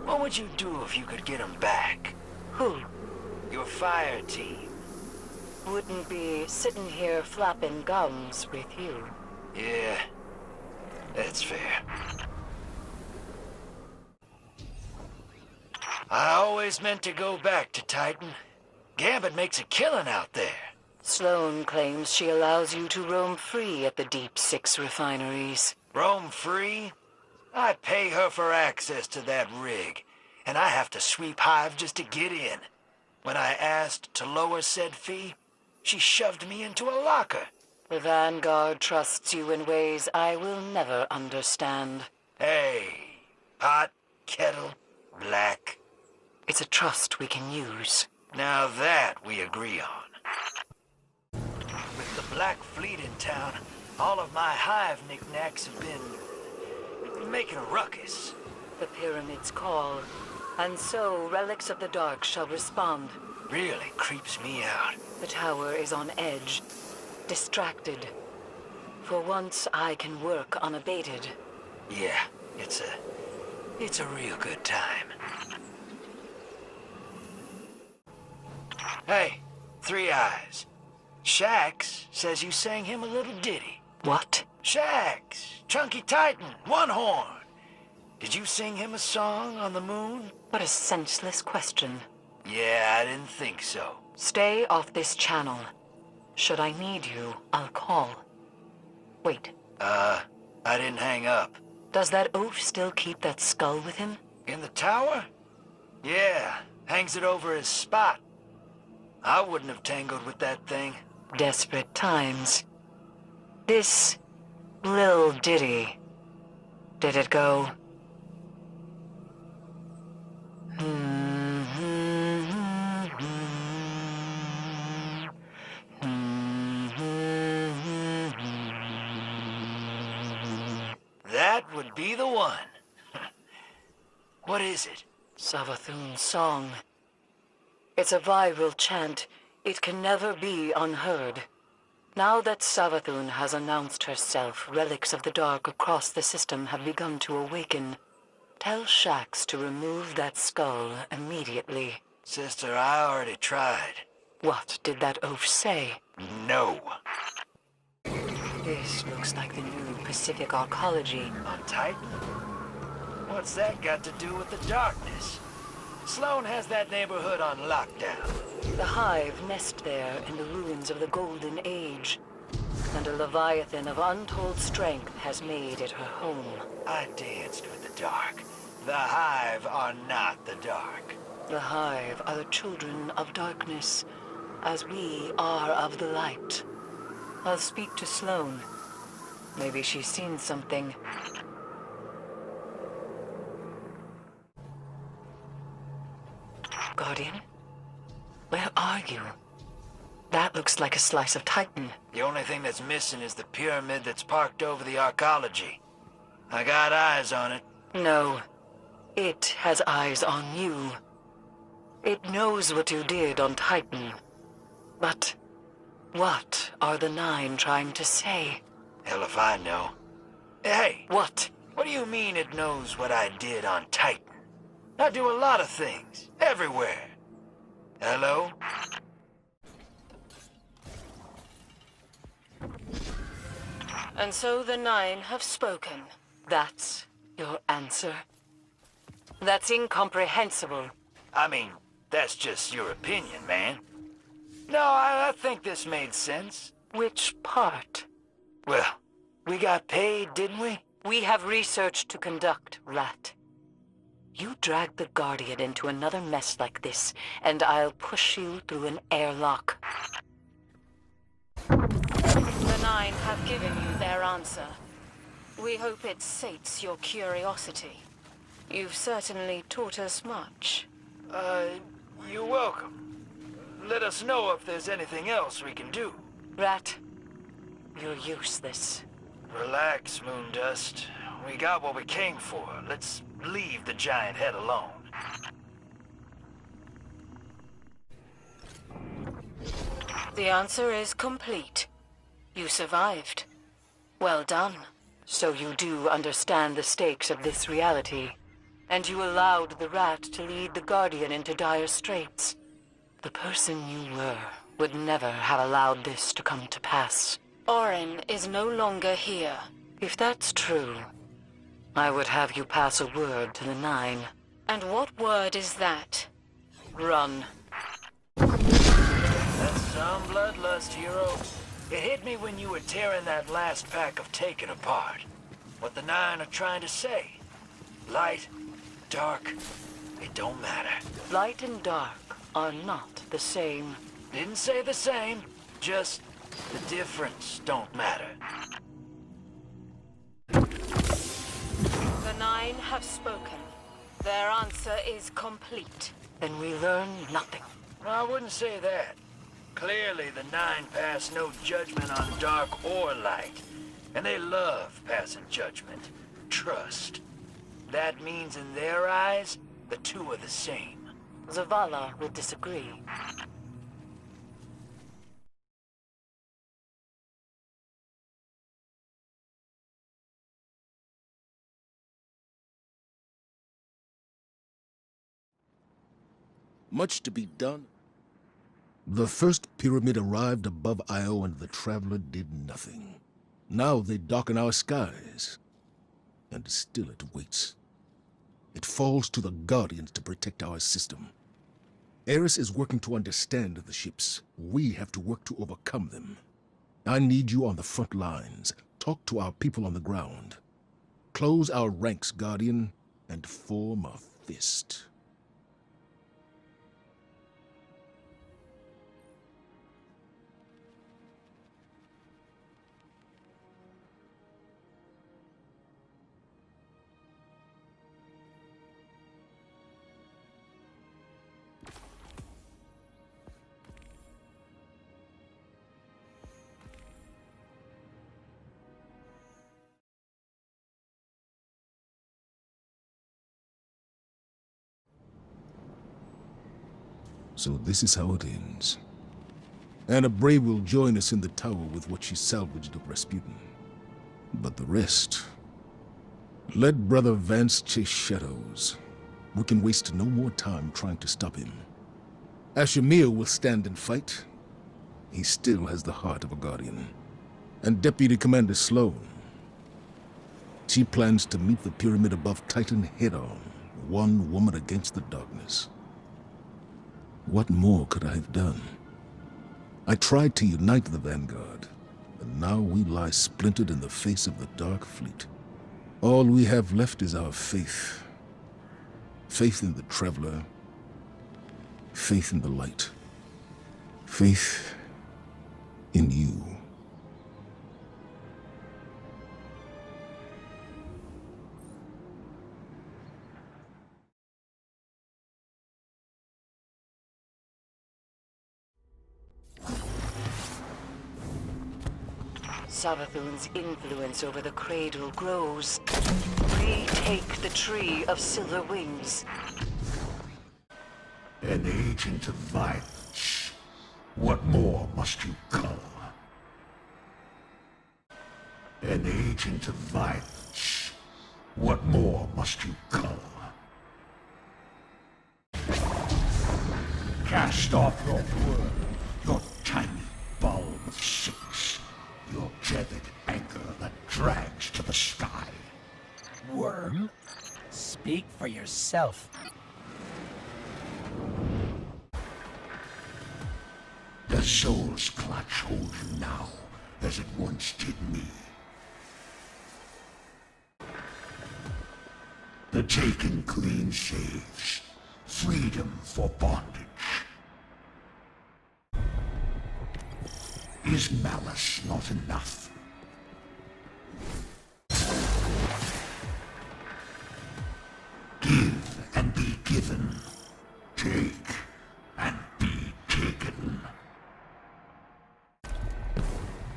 What would you do if you could get them back? Who? Your fire team. Wouldn't be sitting here flapping gums with you. Yeah, that's fair. I always meant to go back to Titan. Gambit makes a killing out there. Sloane claims she allows you to roam free at the Deep Six refineries. Roam free? I pay her for access to that rig, and I have to sweep Hive just to get in. When I asked to lower said fee, she shoved me into a locker. The Vanguard trusts you in ways I will never understand. Hey, pot, kettle, black. It's a trust we can use. Now that we agree on. With the Black Fleet in town, all of my Hive knickknacks have been making a ruckus. The pyramids call, and so relics of the dark shall respond. Really creeps me out. The tower is on edge, distracted. For once, I can work unabated. Yeah, it's a real good time. Hey, Three Eyes. Shax says you sang him a little ditty. What? Shax, Chunky Titan, One Horn. Did you sing him a song on the moon? What a senseless question. Yeah, I didn't think so. Stay off this channel. Should I need you, I'll call. Wait, I didn't hang up. does that oaf still keep that skull with him? In the tower? Yeah, hangs it over his spot. I wouldn't have tangled with that thing. Desperate times. This lil ditty. Did it go? That would be the one. What is it? Savathun's song. It's a viral chant. It can never be unheard. Now that Savathun has announced herself, relics of the dark across the system have begun to awaken. Tell Shax to remove that skull immediately. Sister, I already tried. What did that oaf say? No. This looks like the new Pacific arcology. On Titan? What's that got to do with the darkness? Sloane has that neighborhood on lockdown. The Hive nest there in the ruins of the Golden Age, and a Leviathan of untold strength has made it her home. I danced with the dark. The Hive are not the dark. The Hive are the children of darkness, as we are of the light. I'll speak to Sloane. Maybe she's seen something. Guardian? Where are you? That looks like a slice of Titan. The only thing that's missing is the pyramid that's parked over the arcology. I got eyes on it. No. It has eyes on you. It knows what you did on Titan. But what are the Nine trying to say? Hell if I know. Hey, What? what do you mean it knows what I did on Titan? I do a lot of things, everywhere. Hello? And so the Nine have spoken. That's your answer? That's incomprehensible. I mean, that's just your opinion, man. No, I think this made sense. Which part? Well, we got paid, didn't we? We have research to conduct, Rat. You drag the Guardian into another mess like this, and I'll push you through an airlock. The Nine have given you their answer. We hope it sates your curiosity. You've certainly taught us much. You're welcome. Let us know if there's anything else we can do. Rat, you're useless. Relax, Moondust. We got what we came for. Let's leave the giant head alone. The answer is complete. You survived. Well done. So you do understand the stakes of this reality. And you allowed the rat to lead the Guardian into dire straits. The person you were would never have allowed this to come to pass. Orin is no longer here. If that's true, I would have you pass a word to the Nine. And what word is that? Run. That's some bloodlust, hero. It hit me when you were tearing that last pack of Taken apart. What the Nine are trying to say. Light, dark, it don't matter. Light and dark are not the same. Didn't say the same, just the difference don't matter. The Nine have spoken. Their answer is complete. Then we learn nothing. I wouldn't say that. Clearly the Nine pass no judgment on dark or light. And they love passing judgment. Trust. That means in their eyes, the two are the same. Zavala would disagree. Much to be done. The first pyramid arrived above Io and the Traveler did nothing. Now they darken our skies. And still it waits. It falls to the Guardians to protect our system. Eris is working to understand the ships. We have to work to overcome them. I need you on the front lines. Talk to our people on the ground. Close our ranks, Guardian, and form a fist. So this is how it ends. Anna Bray will join us in the tower with what she salvaged of Rasputin. But the rest... Let Brother Vance chase shadows. We can waste no more time trying to stop him. Ashamir will stand and fight. He still has the heart of a Guardian. And Deputy Commander Sloan. She plans to meet the pyramid above Titan head-on, one woman against the darkness. What more could I have done? I tried to unite the Vanguard, and now we lie splintered in the face of the Dark Fleet. All we have left is our faith. Faith in the Traveler. Faith in the light. Faith in you. Savathun's influence over the cradle grows. Retake the tree of silver wings. An agent of violence. What more must you cull? An agent of violence. What more must you cull? Cast off your world, your tiny bulb of six. Your tethered anchor that drags to the sky. Worm? Speak for yourself. The soul's clutch holds you now, as it once did me. The taken clean saves. Freedom for bondage. Is malice not enough?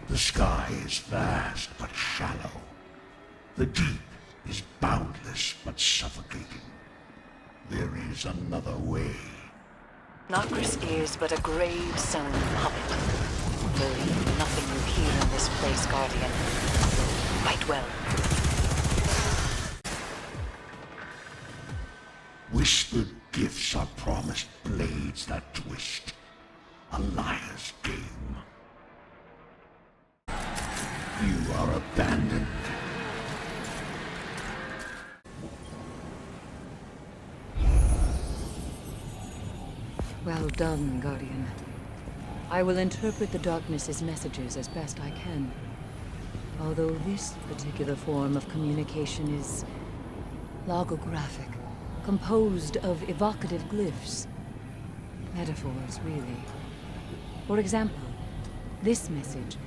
The sky is vast but shallow. The deep is boundless but suffocating. There is another way. Nokris is but a grave-sown puppet. Believe nothing you hear in this place, Guardian. Right well. Whispered gifts are promised blades that twist. A liar's game. You are abandoned. Well done, Guardian. I will interpret the darkness's messages as best I can. Although this particular form of communication is logographic, composed of evocative glyphs. Metaphors, really. For example, this message.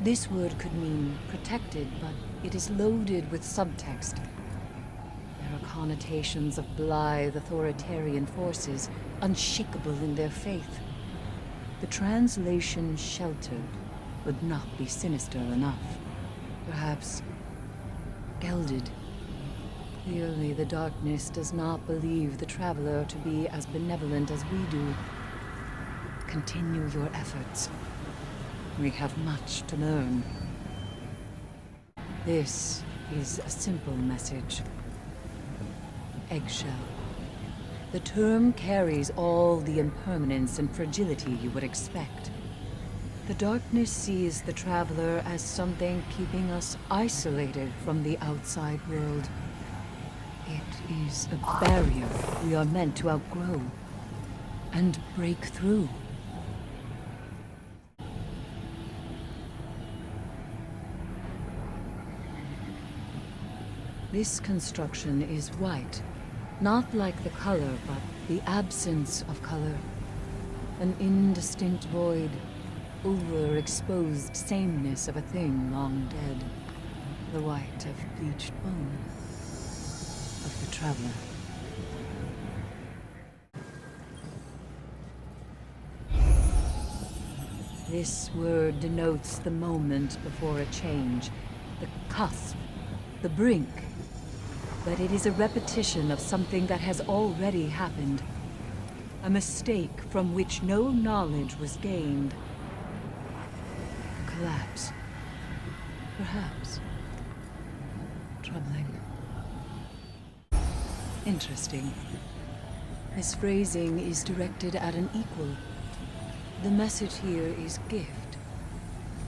This word could mean protected, but it is loaded with subtext. There are connotations of blithe authoritarian forces, unshakable in their faith. The translation sheltered would not be sinister enough. Perhaps gelded. Clearly, the darkness does not believe the Traveler to be as benevolent as we do. Continue your efforts. We have much to learn. This is a simple message. Eggshell. The term carries all the impermanence and fragility you would expect. The darkness sees the Traveler as something keeping us isolated from the outside world. It is a barrier we are meant to outgrow and break through. This construction is white, not like the color, but the absence of color. An indistinct void, overexposed sameness of a thing long dead. The white of bleached bone. Of the Traveler. This word denotes the moment before a change, the cusp, the brink. But it is a repetition of something that has already happened. A mistake from which no knowledge was gained. A collapse. Perhaps. Troubling. Interesting. This phrasing is directed at an equal. The message here is gift.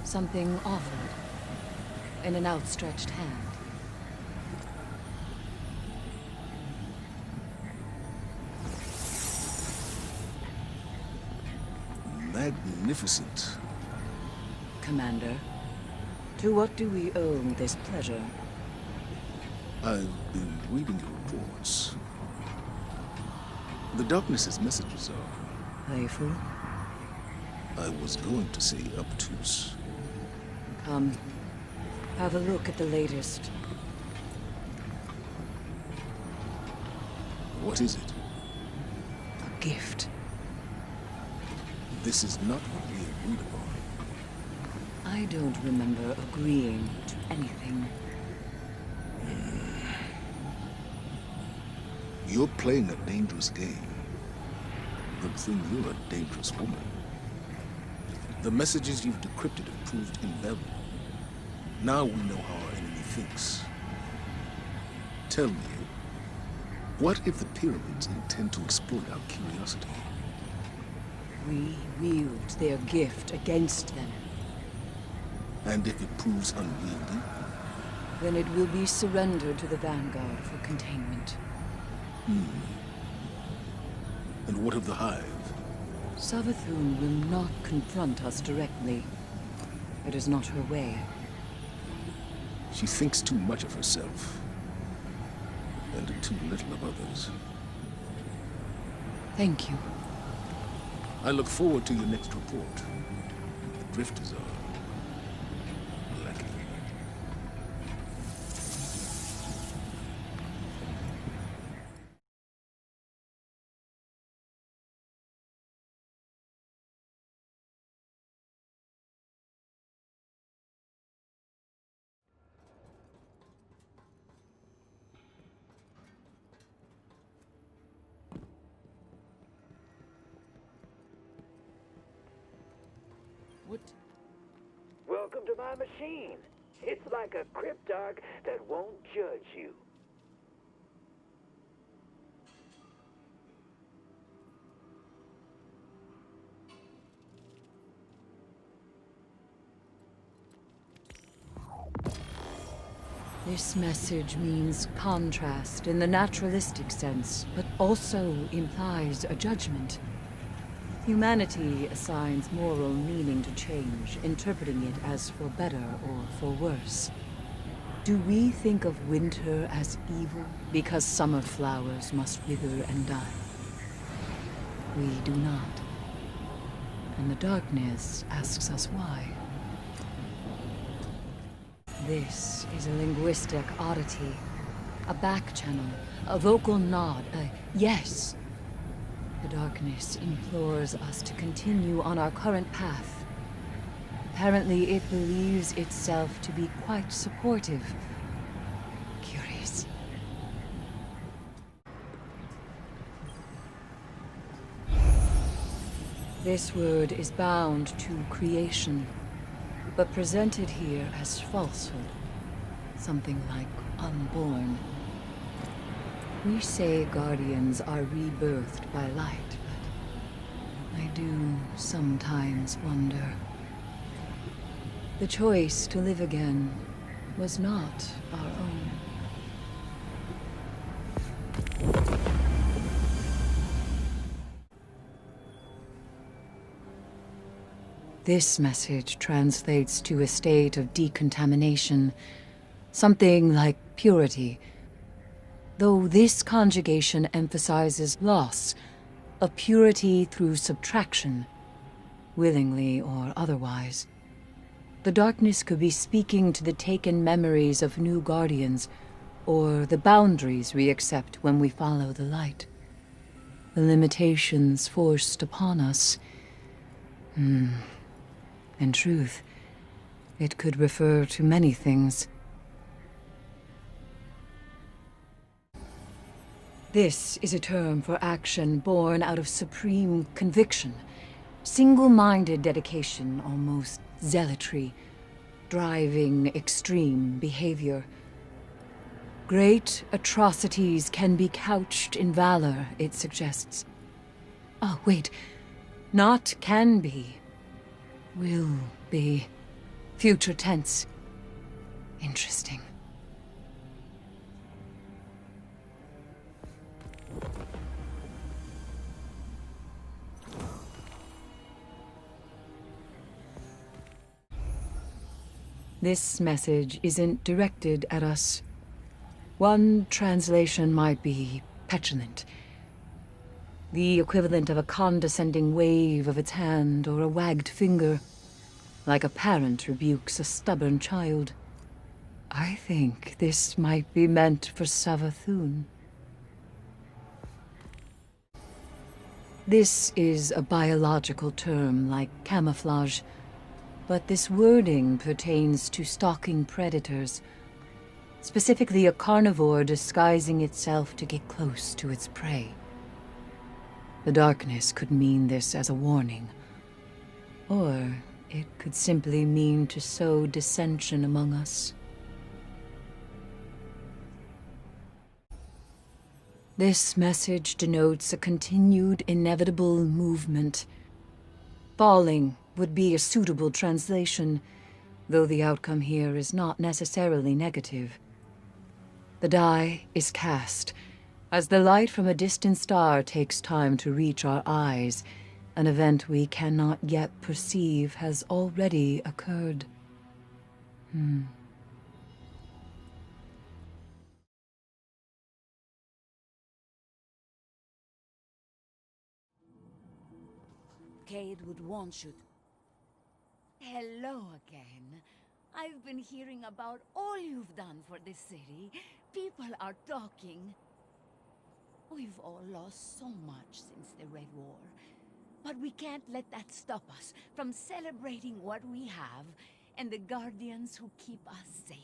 Something offered. In an outstretched hand. Magnificent. Commander, to what do we owe this pleasure? I've been reading your reports. The darkness's messages are... Playful? I was going to say obtuse. Come, have a look at the latest. What is it? A gift. This is not what we agreed upon. I don't remember agreeing to anything. You're playing a dangerous game. Good thing you're a dangerous woman. The messages you've decrypted have proved invaluable. Now we know how our enemy thinks. Tell me, what if the pyramids intend to exploit our curiosity? We wield their gift against them. And if it proves unwieldy? Then it will be surrendered to the Vanguard for containment. And what of the Hive? Savathun will not confront us directly. It is not her way. She thinks too much of herself. And too little of others. Thank you. I look forward to your next report. The drifters are What? Welcome to my machine. It's like a cryptarch that won't judge you. This message means contrast in the naturalistic sense, but also implies a judgment. Humanity assigns moral meaning to change, interpreting it as for better or for worse. Do we think of winter as evil because summer flowers must wither and die? We do not. And the darkness asks us why. This is a linguistic oddity, a back channel, a vocal nod, a yes. The darkness implores us to continue on our current path. Apparently, it believes itself to be quite supportive. Curious. This word is bound to creation, but presented here as falsehood. Something like unborn. We say guardians are rebirthed by light, but I do sometimes wonder. The choice to live again was not our own. This message translates to a state of decontamination, something like purity. Though this conjugation emphasizes loss, of purity through subtraction, willingly or otherwise. The darkness could be speaking to the taken memories of new guardians, or the boundaries we accept when we follow the light. The limitations forced upon us. In truth, it could refer to many things. This is a term for action born out of supreme conviction, single-minded dedication, almost zealotry, driving extreme behavior. Great atrocities can be couched in valor, it suggests. Oh, wait. Not can be. Will be. Future tense. Interesting. This message isn't directed at us. One translation might be petulant. The equivalent of a condescending wave of its hand or a wagged finger, like a parent rebukes a stubborn child. I think this might be meant for Savathun. This is a biological term like camouflage, but this wording pertains to stalking predators, specifically a carnivore disguising itself to get close to its prey. The darkness could mean this as a warning, or it could simply mean to sow dissension among us. This message denotes a continued, inevitable movement. Falling would be a suitable translation, though the outcome here is not necessarily negative. The die is cast. As the light from a distant star takes time to reach our eyes, an event we cannot yet perceive has already occurred. Cade would want you. Hello again. I've been hearing about all you've done for this city. People are talking. We've all lost so much since the Red War. But we can't let that stop us from celebrating what we have and the guardians who keep us safe.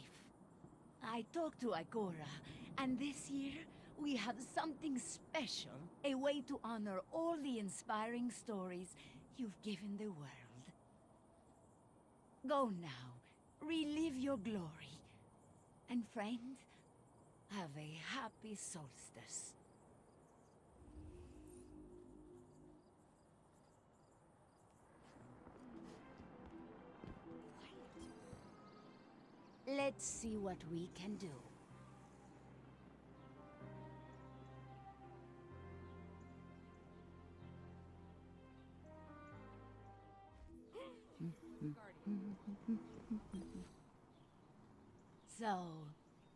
I talked to Ikora, and this year we have something special. A way to honor all the inspiring stories you've given the world. Go now. Relive your glory. And friend, have a happy solstice. Let's see what we can do. So,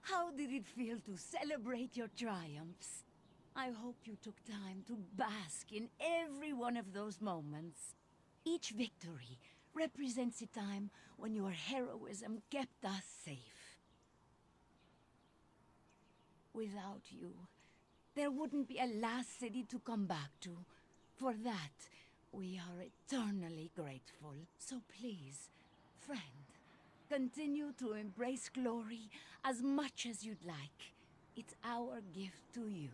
how did it feel to celebrate your triumphs? I hope you took time to bask in every one of those moments. Each victory represents a time when your heroism kept us safe. Without you, there wouldn't be a last city to come back to. For that, we are eternally grateful. So please, friend, continue to embrace glory as much as you'd like. It's our gift to you.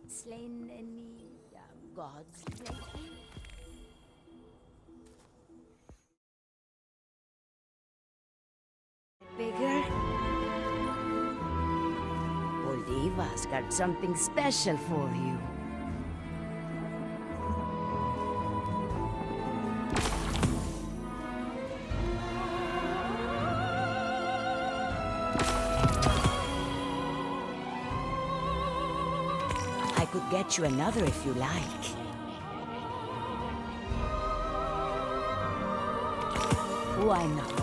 Slain any gods lately? Bigger? Oliva's got something special for you. I could get you another if you like. Why not?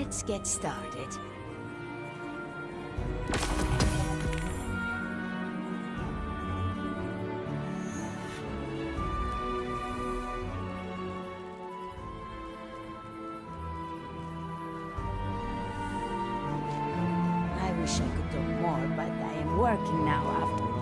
let's get started. I wish I could do more, but I am working now after all.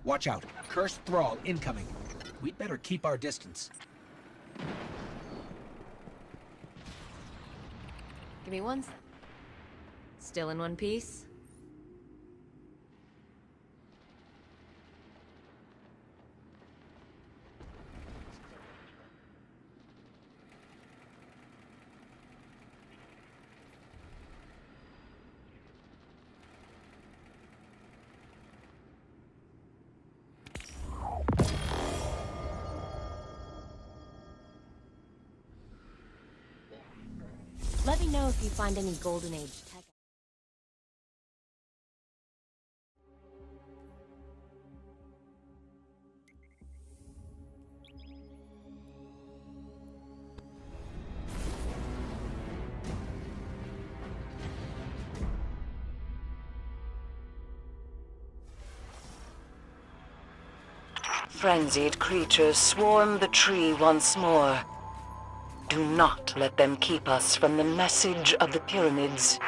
Watch out. Cursed thrall incoming. We'd better keep our distance. Give me one sec. Still in one piece? Let me know if you find any Golden Age tech. Frenzied creatures swarm the tree once more. Do not let them keep us from the message of the pyramids.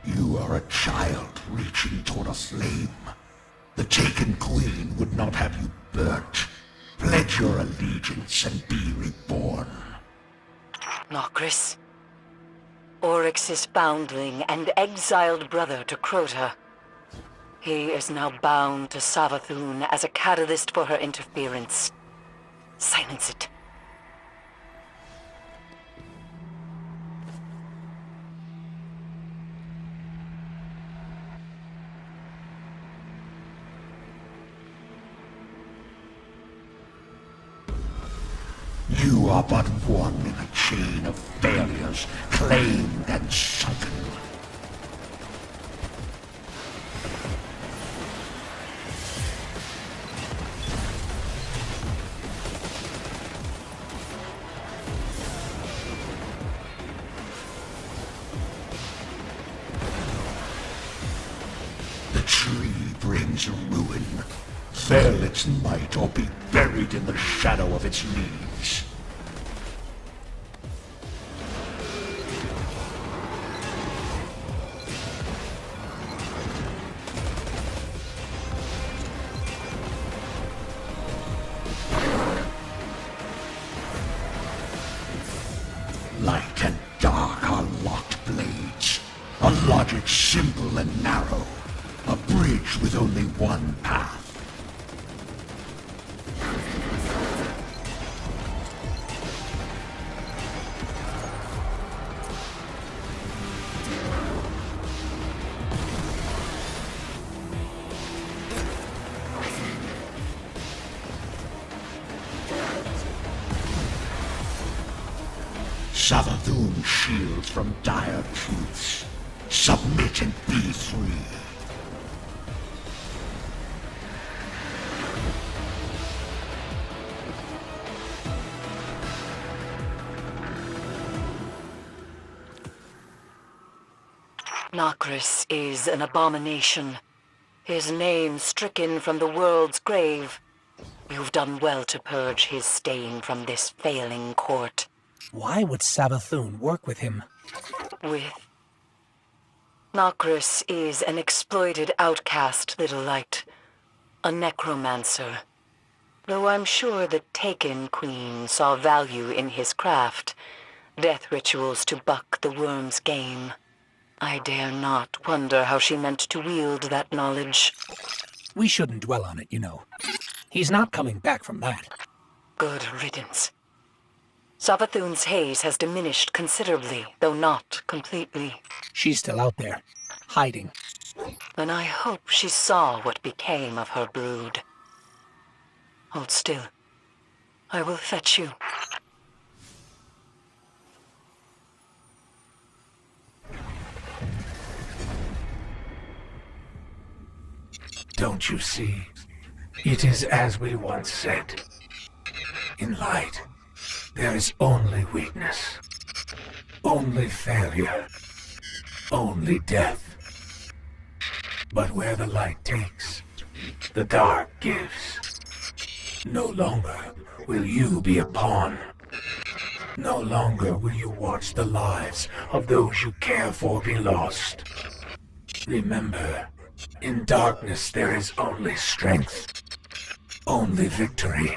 You are a child reaching toward a flame. The taken queen would not have you burnt. Pledge your allegiance and be reborn. Nokris, Oryx's foundling and exiled brother to Crota. He is now bound to Savathun as a catalyst for her interference. Silence it. You are but one in a chain of failures, claimed and sunken. unfurl its might or be buried in the shadow of its leaves. Light and dark are locked blades, a logic simple and narrow, a bridge with only one path. Savathun shields from dire truths. Submit and be free. Nokris is an abomination. His name stricken from the world's grave. You've done well to purge his stain from this failing court. Why would Savathun work with him? Nokris is an exploited outcast, little light. A necromancer. Though I'm sure the Taken Queen saw value in his craft. Death rituals to buck the worm's game. I dare not wonder how she meant to wield that knowledge. We shouldn't dwell on it, you know. He's not coming back from that. Good riddance. Savathun's haze has diminished considerably, though not completely. She's still out there, hiding. Then I hope she saw what became of her brood. Hold still. I will fetch you. Don't you see? It is as we once said. In light, there is only weakness, only failure, only death. But where the light takes, the dark gives. No longer will you be a pawn. No longer will you watch the lives of those you care for be lost. Remember, in darkness there is only strength, only victory,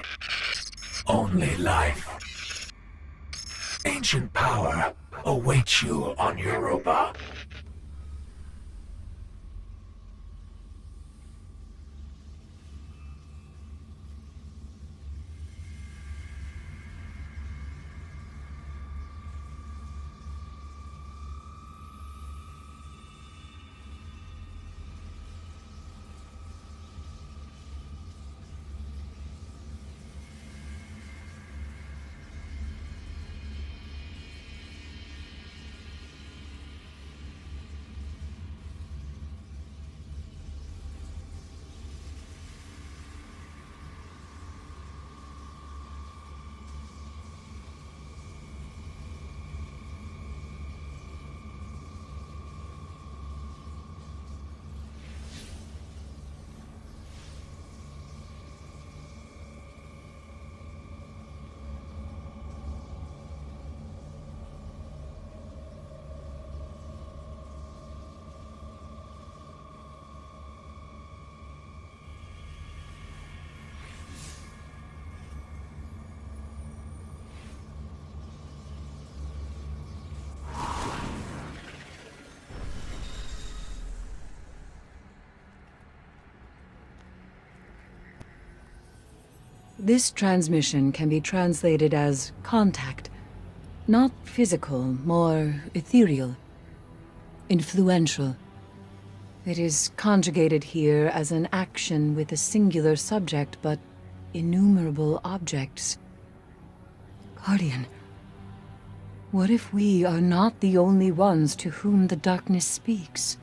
only life. Ancient power awaits you on Europa. This transmission can be translated as contact. Not physical, more ethereal. Influential. It is conjugated here as an action with a singular subject, but innumerable objects. Guardian, what if we are not the only ones to whom the darkness speaks?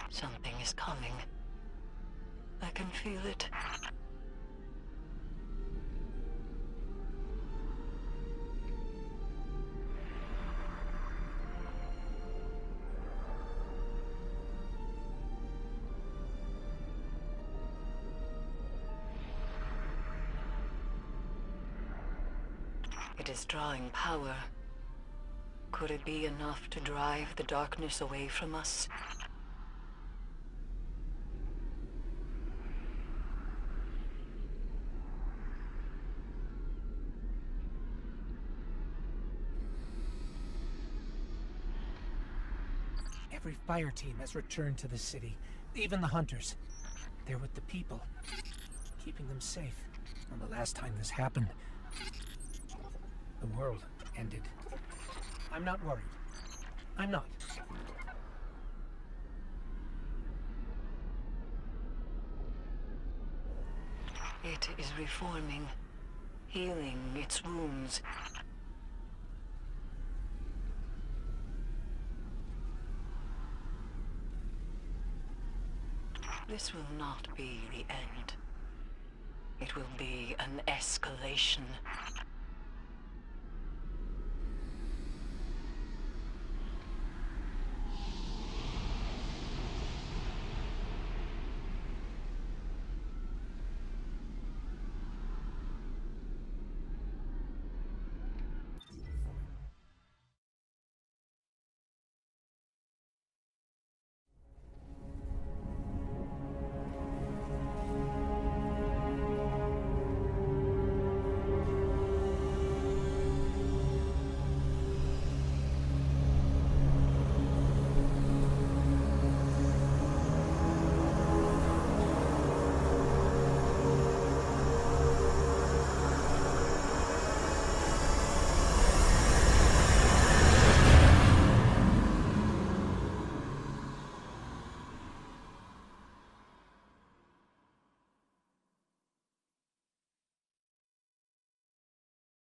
Something is coming. I can feel it. It is drawing power. Could it be enough to drive the darkness away from us? Every fire team has returned to the city, even the hunters. They're with the people, keeping them safe. And the last time this happened, the world ended. I'm not worried. I'm not. It is reforming, healing its wounds. This will not be the end. It will be an escalation.